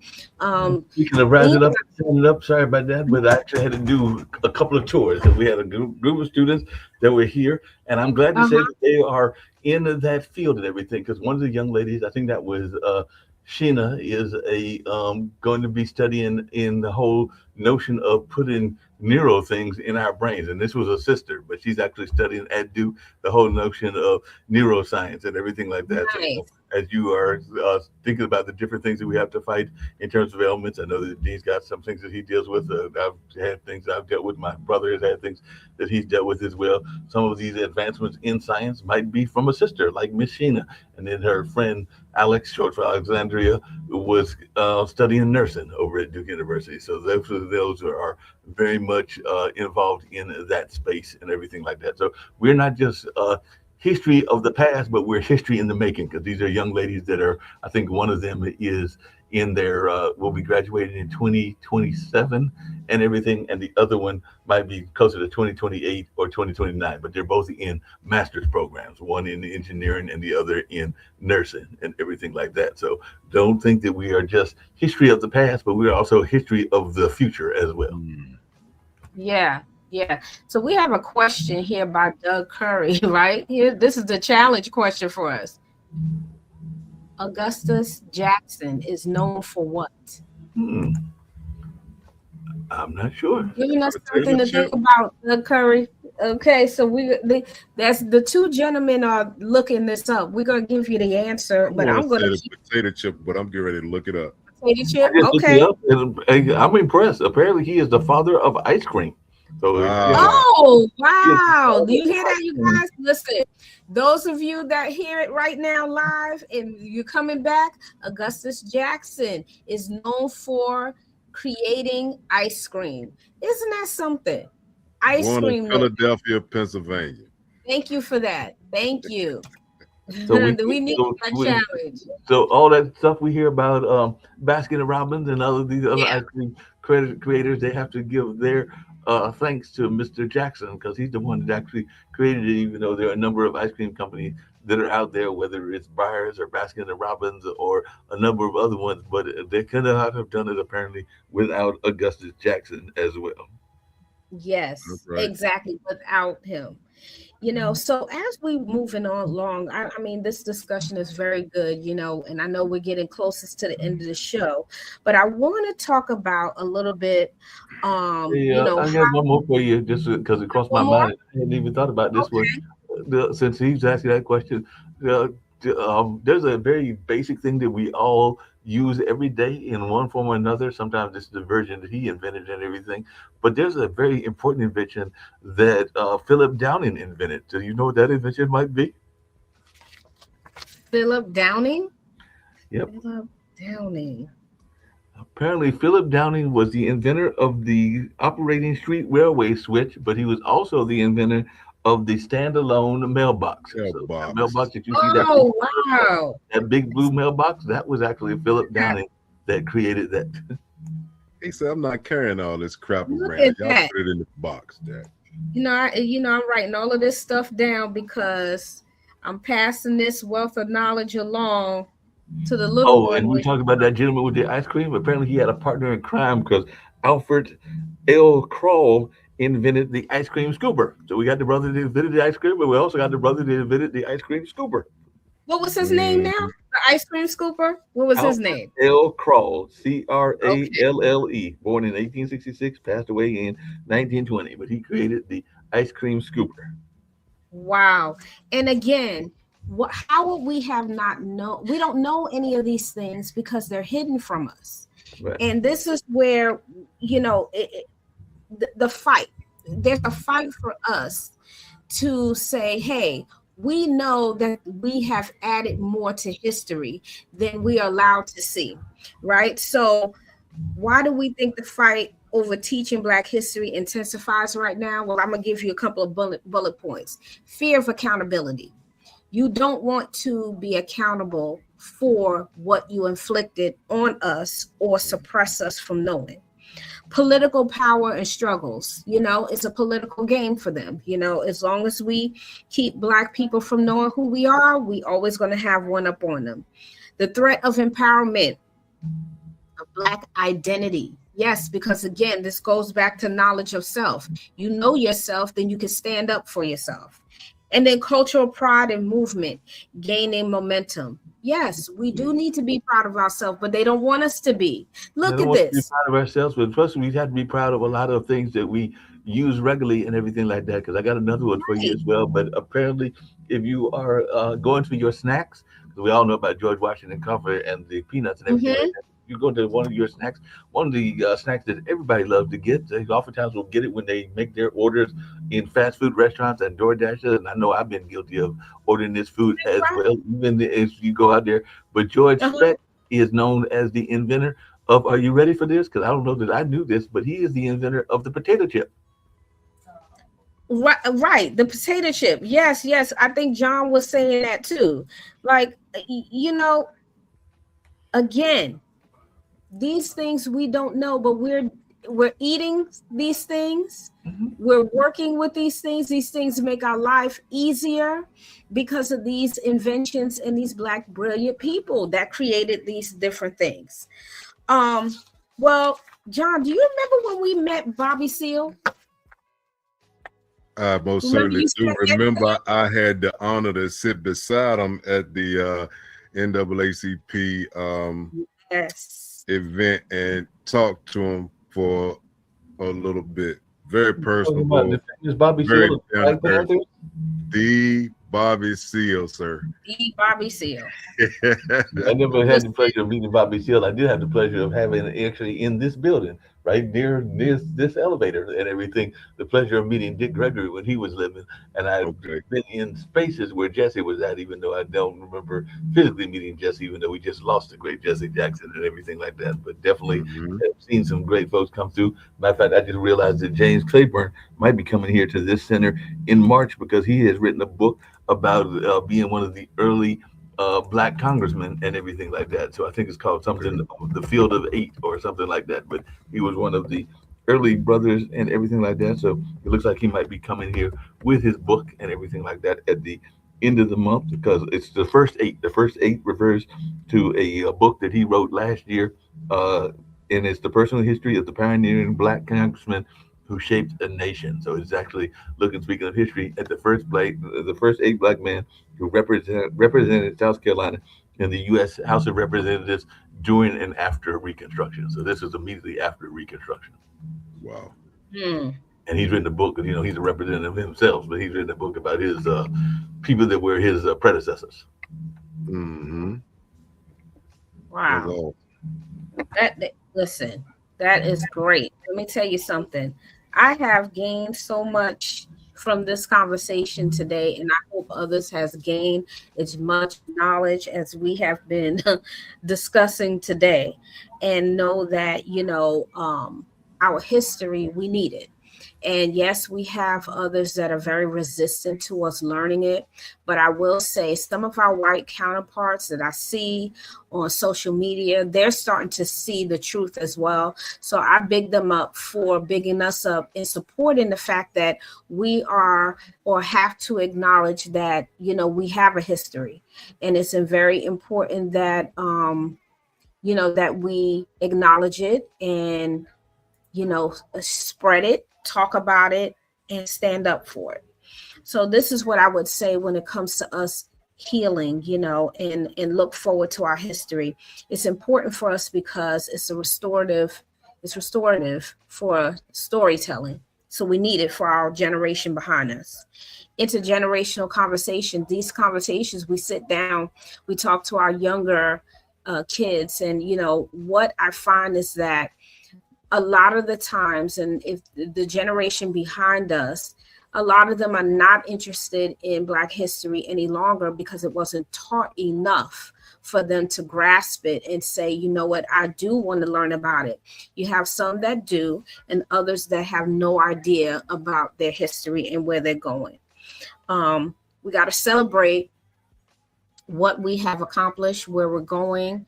[SPEAKER 3] Speaking of rising up, standing up, sorry about that, but I actually had to do a couple of tours because we had a group of students that were here, and I'm glad to say that they are in that field and everything, because one of the young ladies, I think that was Sheena, is going to be studying in the whole notion of putting neuro things in our brains. And this was a sister, but she's actually studying at Duke the whole notion of neuroscience and everything like that.
[SPEAKER 2] Nice.
[SPEAKER 3] So, as you are thinking about the different things that we have to fight in terms of ailments, I know that Dean's got some things that he deals with. I've had things I've dealt with. My brother has had things that he's dealt with as well. Some of these advancements in science might be from a sister like Miss Sheena. And then her friend Alex, short for Alexandria, was studying nursing over at Duke University. So those are very much involved in that space and everything like that. So we're not just history of the past, but we're history in the making, because these are young ladies that are, I think one of them is in their, will be graduating in 2027 and everything, and the other one might be closer to 2028 or 2029, but they're both in master's programs, one in engineering and the other in nursing and everything like that. So don't think that we are just history of the past, but we're also history of the future as well.
[SPEAKER 2] Yeah. So we have a question here by Doug Curry, right? Here, this is the challenge question for us. Augustus Jackson is known for what?
[SPEAKER 3] I'm not sure.
[SPEAKER 2] Giving us something to think about, Doug Curry. Okay, so that's the two gentlemen are looking this up. We're gonna give you the answer, but I'm gonna
[SPEAKER 7] potato chip, but I'm getting ready to look it up.
[SPEAKER 2] Potato chip. Okay.
[SPEAKER 3] I'm impressed. Apparently, he is the father of ice cream. So,
[SPEAKER 2] oh wow! Do you hear that, you guys? Listen, those of you that hear it right now live and you're coming back, Augustus Jackson is known for creating ice cream. Isn't that something? Ice cream.
[SPEAKER 7] Philadelphia, Pennsylvania.
[SPEAKER 2] Thank you for that. Thank you.
[SPEAKER 3] So
[SPEAKER 2] we need a challenge.
[SPEAKER 3] So all that stuff we hear about Baskin and Robbins and these other ice cream creators, they have to give their thanks to Mr. Jackson, because he's the one that actually created it, even though there are a number of ice cream companies that are out there, whether it's Breyers or Baskin and Robbins or a number of other ones, but they could not have done it apparently without Augustus Jackson as well.
[SPEAKER 2] Yes, right. Exactly, without him. So as we moving on along, I mean, this discussion is very good, and I know we're getting closest to the end of the show, but I want to talk about a little bit, I
[SPEAKER 3] have one more for you, just because it crossed my mind. I hadn't even thought about this one. Since he's asking that question, there's a very basic thing that we all use every day in one form or another. Sometimes it's the version that he invented and everything, but there's a very important invention that Philip Downing invented. Do you know what that invention might be?
[SPEAKER 2] Philip Downing?
[SPEAKER 3] Yep.
[SPEAKER 2] Philip Downing.
[SPEAKER 3] Apparently, Philip Downing was the inventor of the operating street railway switch, but he was also the inventor of the standalone mailbox. So the mailbox that you see, that big blue mailbox, that was actually Philip Downing that created that.
[SPEAKER 7] He said, "I'm not carrying all this crap around. Y'all put it in the box, Dad."
[SPEAKER 2] I'm writing all of this stuff down because I'm passing this wealth of knowledge along to the little one.
[SPEAKER 3] And we talked about that gentleman with the ice cream. Apparently, he had a partner in crime, because Alfred L. Kroll invented the ice cream scooper. So we got the brother that invented the ice cream, but we also got the brother that invented the ice cream scooper.
[SPEAKER 2] What was his name now? The ice cream scooper? What was his name?
[SPEAKER 3] L. Krall, Cralle, born in 1866, passed away in 1920, but he created the ice cream scooper.
[SPEAKER 2] Wow. And again, how would we have not known? We don't know any of these things because they're hidden from us. Right. And this is where, the fight, there's a fight for us to say, hey, we know that we have added more to history than we are allowed to see, right? So why do we think the fight over teaching Black history intensifies right now? Well, I'm going to give you a couple of bullet points. Fear of accountability. You don't want to be accountable for what you inflicted on us or suppress us from knowing. Political power and struggles, it's a political game for them. As long as we keep Black people from knowing who we are, we always going to have one up on them. The threat of empowerment, of Black identity. Yes, because again, this goes back to knowledge of self. You know yourself, then you can stand up for yourself. And then cultural pride and movement, gaining momentum. Yes, we do need to be proud of ourselves, but they don't want us to be. Look at this.
[SPEAKER 3] Be proud of ourselves, but plus we have to be proud of a lot of things that we use regularly and everything like that. Because I got another one for you as well. But apparently, if you are going for your snacks, because we all know about George Washington Comfort and the peanuts and everything like that. You go to one of your snacks, one of the snacks that everybody loves to get. They oftentimes will get it when they make their orders in fast food restaurants and DoorDash. And I know I've been guilty of ordering this food as well, even if you go out there. But George Speck is known as the inventor of, are you ready for this? Because I don't know that I knew this, but he is the inventor of the potato chip.
[SPEAKER 2] Right. The potato chip. Yes. I think John was saying that too. Like, again, these things we don't know, but we're eating these things. We're working with these things. These things make our life easier because of these inventions and these Black brilliant people that created these different things. Well, John, do you remember when we met Bobby Seale?
[SPEAKER 7] I most certainly do remember. I had the honor to sit beside him at the NAACP event and talk to him for a little bit. Very personal.
[SPEAKER 3] The famous Bobby Seale,
[SPEAKER 7] the Bobby Seale, sir.
[SPEAKER 2] The Bobby Seale.
[SPEAKER 3] I never had the pleasure of meeting Bobby Seale. I did have the pleasure of having actually in this building, right near this elevator and everything, the pleasure of meeting Dick Gregory when he was living. And I've been in spaces where Jesse was at, even though I don't remember physically meeting Jesse, even though we just lost the great Jesse Jackson and everything like that. But definitely have seen some great folks come through. Matter of fact, I just realized that James Claiborne might be coming here to this center in March because he has written a book about being one of the early Black congressmen and everything like that. So I think it's called something, The Field of Eight or something like that. But he was one of the early brothers and everything like that. So it looks like he might be coming here with his book and everything like that at the end of the month, because it's the first eight. The first eight refers to a book that he wrote last year. And it's the personal history of the pioneering Black congressman who shaped a nation. So it's actually speaking of history, at the first eight Black men who represented South Carolina in the U.S. House of Representatives during and after Reconstruction. So this is immediately after Reconstruction.
[SPEAKER 7] Wow.
[SPEAKER 3] And he's written a book, because he's a representative himself, but he's written a book about his people that were his predecessors.
[SPEAKER 2] Wow. Listen, that is great. Let me tell you something. I have gained so much from this conversation today, and I hope others has gained as much knowledge as we have been discussing today, and know that our history, we need it. And yes, we have others that are very resistant to us learning it. But I will say some of our white counterparts that I see on social media, they're starting to see the truth as well. So I big them up for bigging us up and supporting the fact that we are, or have to acknowledge that, we have a history. And it's very important that, that we acknowledge it and, spread it talk about it, and stand up for it. So this is what I would say when it comes to us healing, and look forward to our history. It's important for us because it's restorative for storytelling. So we need it for our generation behind us. Intergenerational conversation. These conversations, we sit down, we talk to our younger kids, and what I find is that a lot of the times, and if the generation behind us, a lot of them are not interested in Black history any longer because it wasn't taught enough for them to grasp it and say, you know what, I do want to learn about it. You have some that do, and others that have no idea about their history and where they're going. We got to celebrate what we have accomplished, where we're going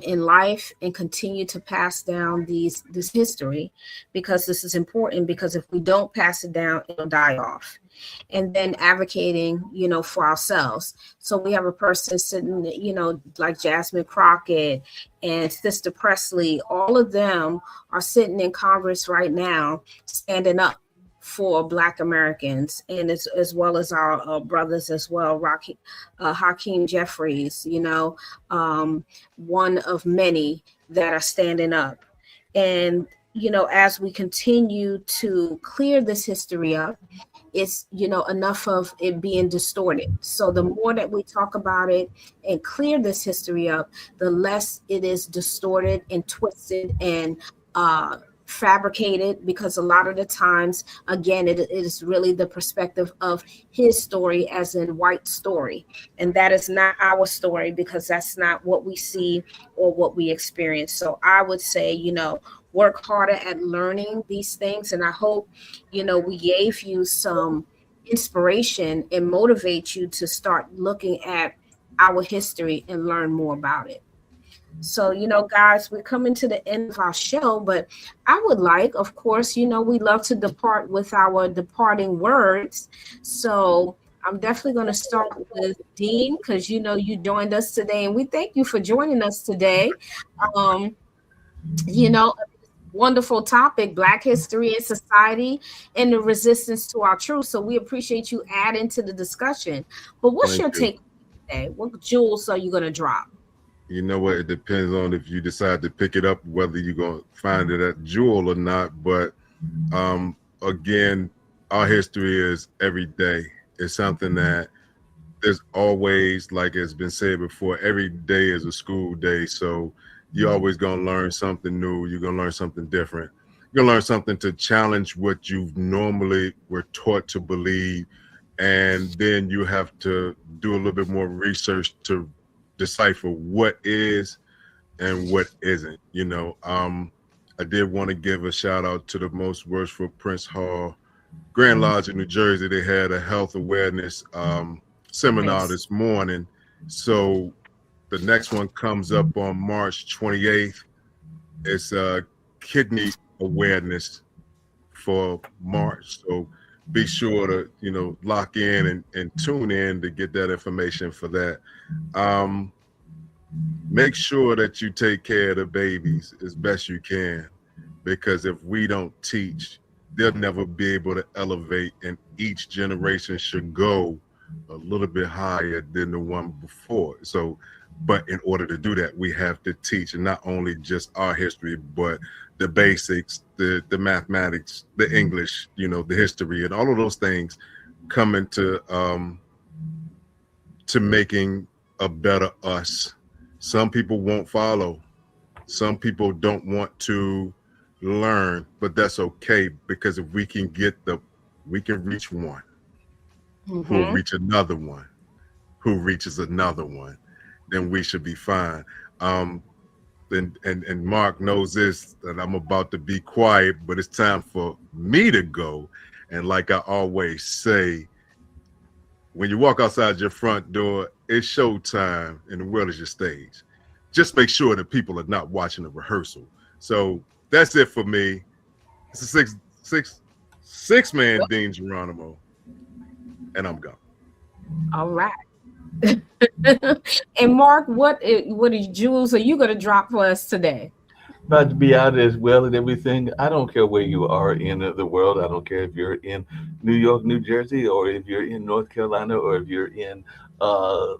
[SPEAKER 2] in life, and continue to pass down this history, because this is important, because if we don't pass it down, it'll die off. And then advocating, for ourselves. So we have a person sitting, like Jasmine Crockett and Sister Presley, all of them are sitting in Congress right now, standing up for Black Americans, and as well as our brothers as well, Hakeem Jeffries, one of many that are standing up. And, as we continue to clear this history up, it's, enough of it being distorted. So the more that we talk about it and clear this history up, the less it is distorted and twisted and fabricated, because a lot of the times, again, it is really the perspective of his story, as in white story, and that is not our story, because that's not what we see or what we experience. So I would say, work harder at learning these things, and I hope we gave you some inspiration and motivate you to start looking at our history and learn more about it. So, guys, we're coming to the end of our show, but I would like, of course, we love to depart with our departing words. So I'm definitely going to start with Dean, because, you joined us today, and we thank you for joining us today. Wonderful topic, Black history and society and the resistance to our truth. So we appreciate you adding to the discussion. But what's your take today? What jewels are you going to drop?
[SPEAKER 7] You know what? It depends on if you decide to pick it up, whether you're going to find it at Jewel or not. But again, our history is every day. It's something that there's always, like it's been said before, every day is a school day. So you're always going to learn something new. You're going to learn something different. You're going to learn something to challenge what you normally were taught to believe. And then you have to do a little bit more research to decipher what is and what isn't. I did want to give a shout out to the Most Worshipful Prince Hall Grand Lodge in New Jersey. They had a health awareness seminar this morning. So the next one comes up on March 28th. It's kidney awareness for March. So be sure to, lock in and tune in to get that information for that. Make sure that you take care of the babies as best you can, because if we don't teach, they'll never be able to elevate, and each generation should go a little bit higher than the one before. So, but in order to do that, we have to teach, and not only just our history, but the basics, the mathematics, the English, the history, and all of those things come into to making a better us. Some people won't follow. Some people don't want to learn, but that's okay, because if we can we can reach one, who will reach another one, who reaches another one, then we should be fine. And Mark knows this, that I'm about to be quiet, but it's time for me to go. And like I always say, when you walk outside your front door, it's showtime and the world is your stage. Just make sure that people are not watching a rehearsal. So that's it for me. It's a six-man Dean Geronimo, and I'm gone.
[SPEAKER 2] All right. And Mark, what jewels are you going to drop for us today?
[SPEAKER 3] about to be out as well and everything. I don't care where you are in the world. I don't care if you're in New York, New Jersey, or if you're in North Carolina, or if you're in uh,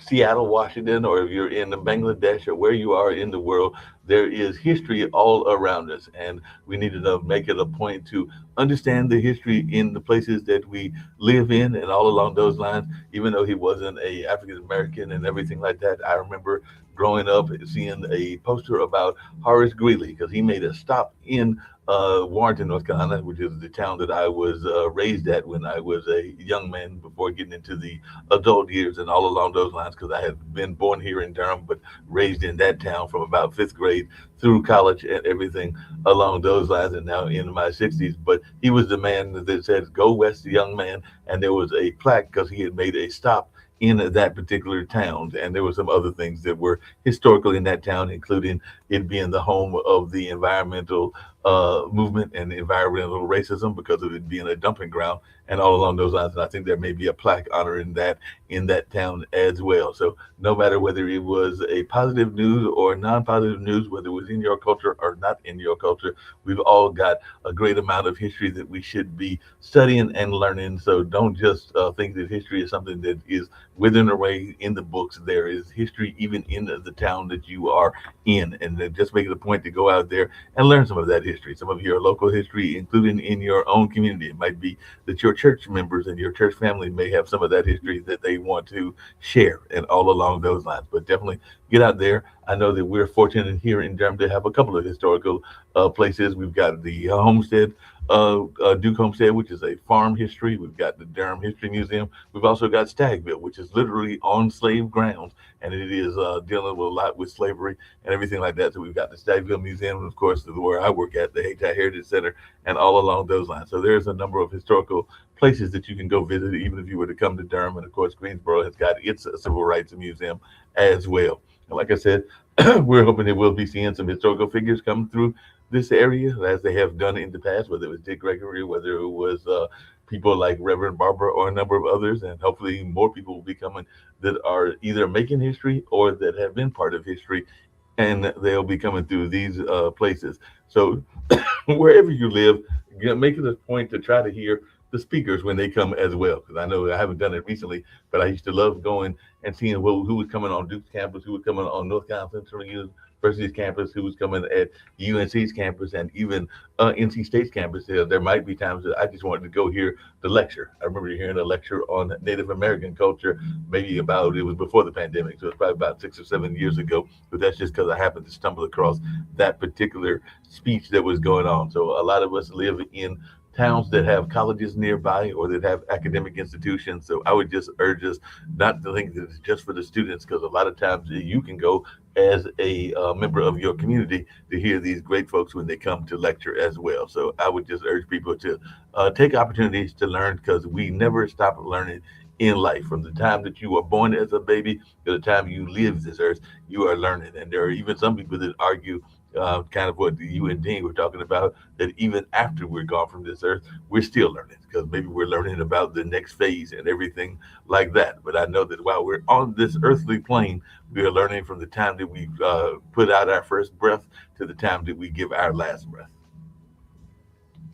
[SPEAKER 3] Seattle, Washington, or if you're in Bangladesh or where you are in the world, there is history all around us. And we need to make it a point to understand the history in the places that we live in and all along those lines. Even though he wasn't a African American and everything like that, I remember growing up seeing a poster about Horace Greeley because he made a stop in Warrenton, North Carolina, which is the town that I was raised at when I was a young man before getting into the adult years and all along those lines, because I had been born here in Durham, but raised in that town from about fifth grade through college and everything along those lines, and now in my 60s. But he was the man that said, "Go west, young man," and there was a plaque because he had made a stop in that particular town. And there were some other things that were historical in that town, including it being the home of the environmental movement and environmental racism because of it being a dumping ground and all along those lines. And I think there may be a plaque honoring that in that town as well. So no matter whether it was a positive news or non-positive news, whether it was in your culture or not in your culture, we've all got a great amount of history that we should be studying and learning. So don't just think that history is something that is withering away in the books. There is history even in the town that you are in, and just make it a point to go out there and learn some of that history, some of your local history, including in your own community. It might be that your church members and your church family may have some of that history that they want to share, and all along those lines. But definitely get out there. I know that we're fortunate here in Durham to have a couple of historical places. We've got the Homestead, Duke Homestead, which is a farm history. We've got the Durham History Museum. We've also got Stagville, which is literally on slave grounds, and it is dealing with a lot with slavery and everything like that. So we've got the Stagville Museum, and of course, where I work at, the Hayti Heritage Center, and all along those lines. So there's a number of historical places that you can go visit, even if you were to come to Durham. And of course, Greensboro has got its civil rights museum as well. And like I said, we're hoping that we'll be seeing some historical figures come through this area as they have done in the past, whether it was Dick Gregory, whether it was people like Reverend Barber or a number of others. And hopefully more people will be coming that are either making history or that have been part of history, and they'll be coming through these places. So wherever you live, make it a point to try to hear the speakers when they come as well, because I know I haven't done it recently, but I used to love going and seeing who was coming on Duke's campus, who was coming on North Carolina Central University's campus, who was coming at UNC's campus, and even NC State's campus. There might be times that I just wanted to go hear the lecture. I remember hearing a lecture on Native American culture, maybe it was before the pandemic, so it's probably about 6 or 7 years ago, but that's just because I happened to stumble across that particular speech that was going on. So a lot of us live in towns that have colleges nearby or that have academic institutions. So I would just urge us not to think that it's just for the students, because a lot of times you can go as a member of your community to hear these great folks when they come to lecture as well. So I would just urge people to take opportunities to learn, because we never stop learning in life. From the time that you were born as a baby to the time you leave this earth, you are learning. And there are even some people that argue kind of what you and Dean were talking about, that even after we're gone from this earth, we're still learning, because maybe we're learning about the next phase and everything like that. But I know that while we're on this earthly plane, we are learning from the time that we put out our first breath to the time that we give our last breath.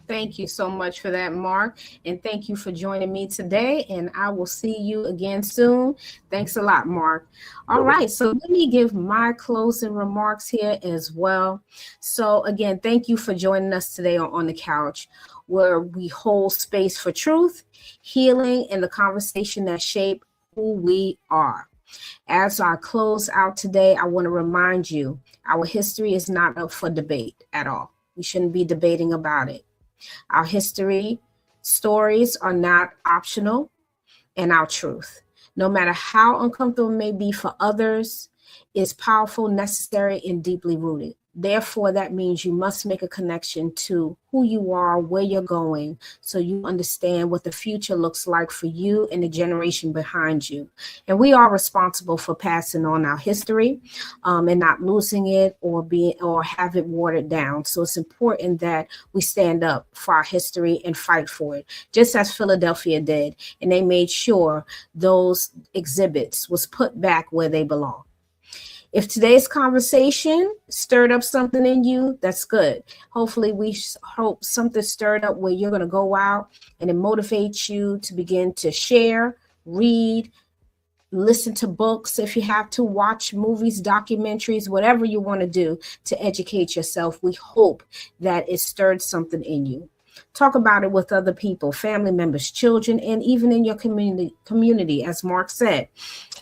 [SPEAKER 2] Thank you so much for that, Mark. And thank you for joining me today. And I will see you again soon. Thanks a lot, Mark. All right. So let me give my closing remarks here as well. So again, thank you for joining us today on the Couch, where we hold space for truth, healing, and the conversation that shape who we are. As I close out today, I want to remind you, our history is not up for debate at all. We shouldn't be debating about it. Our history stories are not optional, and our truth, no matter how uncomfortable it may be for others, is powerful, necessary, and deeply rooted. Therefore, that means you must make a connection to who you are, where you're going, so you understand what the future looks like for you and the generation behind you. And we are responsible for passing on our history and not losing it or have it watered down. So it's important that we stand up for our history and fight for it, just as Philadelphia did. And they made sure those exhibits was put back where they belong. If today's conversation stirred up something in you, that's good. Hopefully, we hope something stirred up where you're going to go out and it motivates you to begin to share, read, listen to books if you have to, watch movies, documentaries, whatever you want to do to educate yourself. We hope that it stirred something in you. Talk about it with other people, family members, children, and even in your community, as Mark said.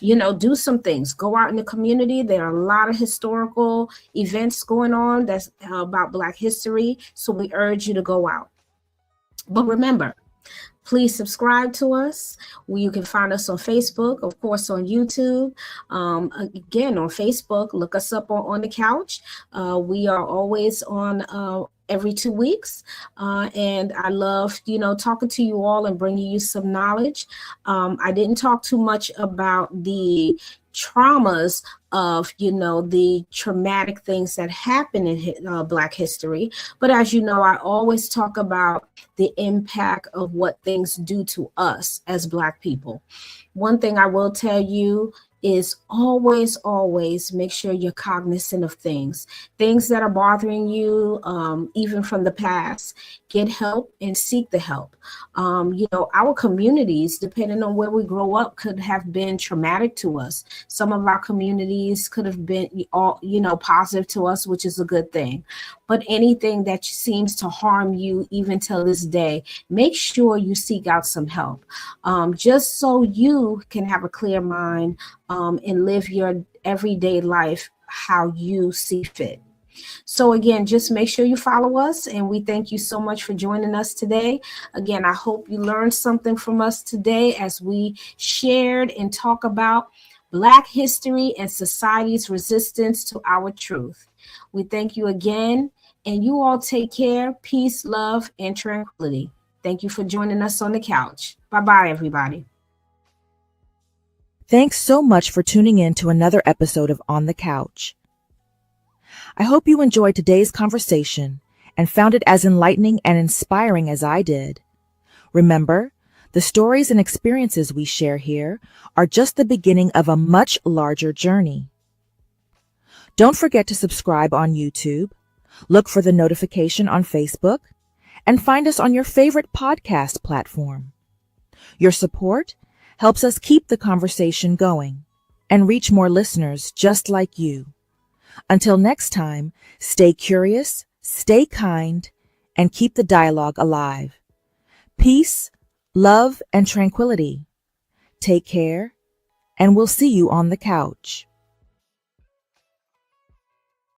[SPEAKER 2] Do some things. Go out in the community. There are a lot of historical events going on that's about Black history. So we urge you to go out. But remember, please subscribe to us. You can find us on Facebook, of course, on YouTube. Again, on Facebook, look us up on the couch. We are always on every 2 weeks. And I love, talking to you all and bringing you some knowledge. I didn't talk too much about the traumas of, the traumatic things that happen in Black history. But as you know, I always talk about the impact of what things do to us as Black people. One thing I will tell you is always make sure you're cognizant of things that are bothering you, even from the past. Get help and seek the help. Our communities, depending on where we grow up, could have been traumatic to us. Some of our communities could have been positive to us, which is a good thing. But anything that seems to harm you, even till this day, make sure you seek out some help, just so you can have a clear mind and live your everyday life how you see fit. So again, just make sure you follow us, and we thank you so much for joining us today. Again, I hope you learned something from us today as we shared and talk about Black history and society's resistance to our truth. We thank you again, and you all take care. Peace, love, and tranquility. Thank you for joining us on the couch. Bye-bye, everybody.
[SPEAKER 1] Thanks so much for tuning in to another episode of On the Couch. I hope you enjoyed today's conversation and found it as enlightening and inspiring as I did. Remember, the stories and experiences we share here are just the beginning of a much larger journey. Don't forget to subscribe on YouTube, look for the notification on Facebook, and find us on your favorite podcast platform. Your support helps us keep the conversation going and reach more listeners just like you. Until next time, stay curious, stay kind, and keep the dialogue alive. Peace, love, and tranquility. Take care, and we'll see you on the couch.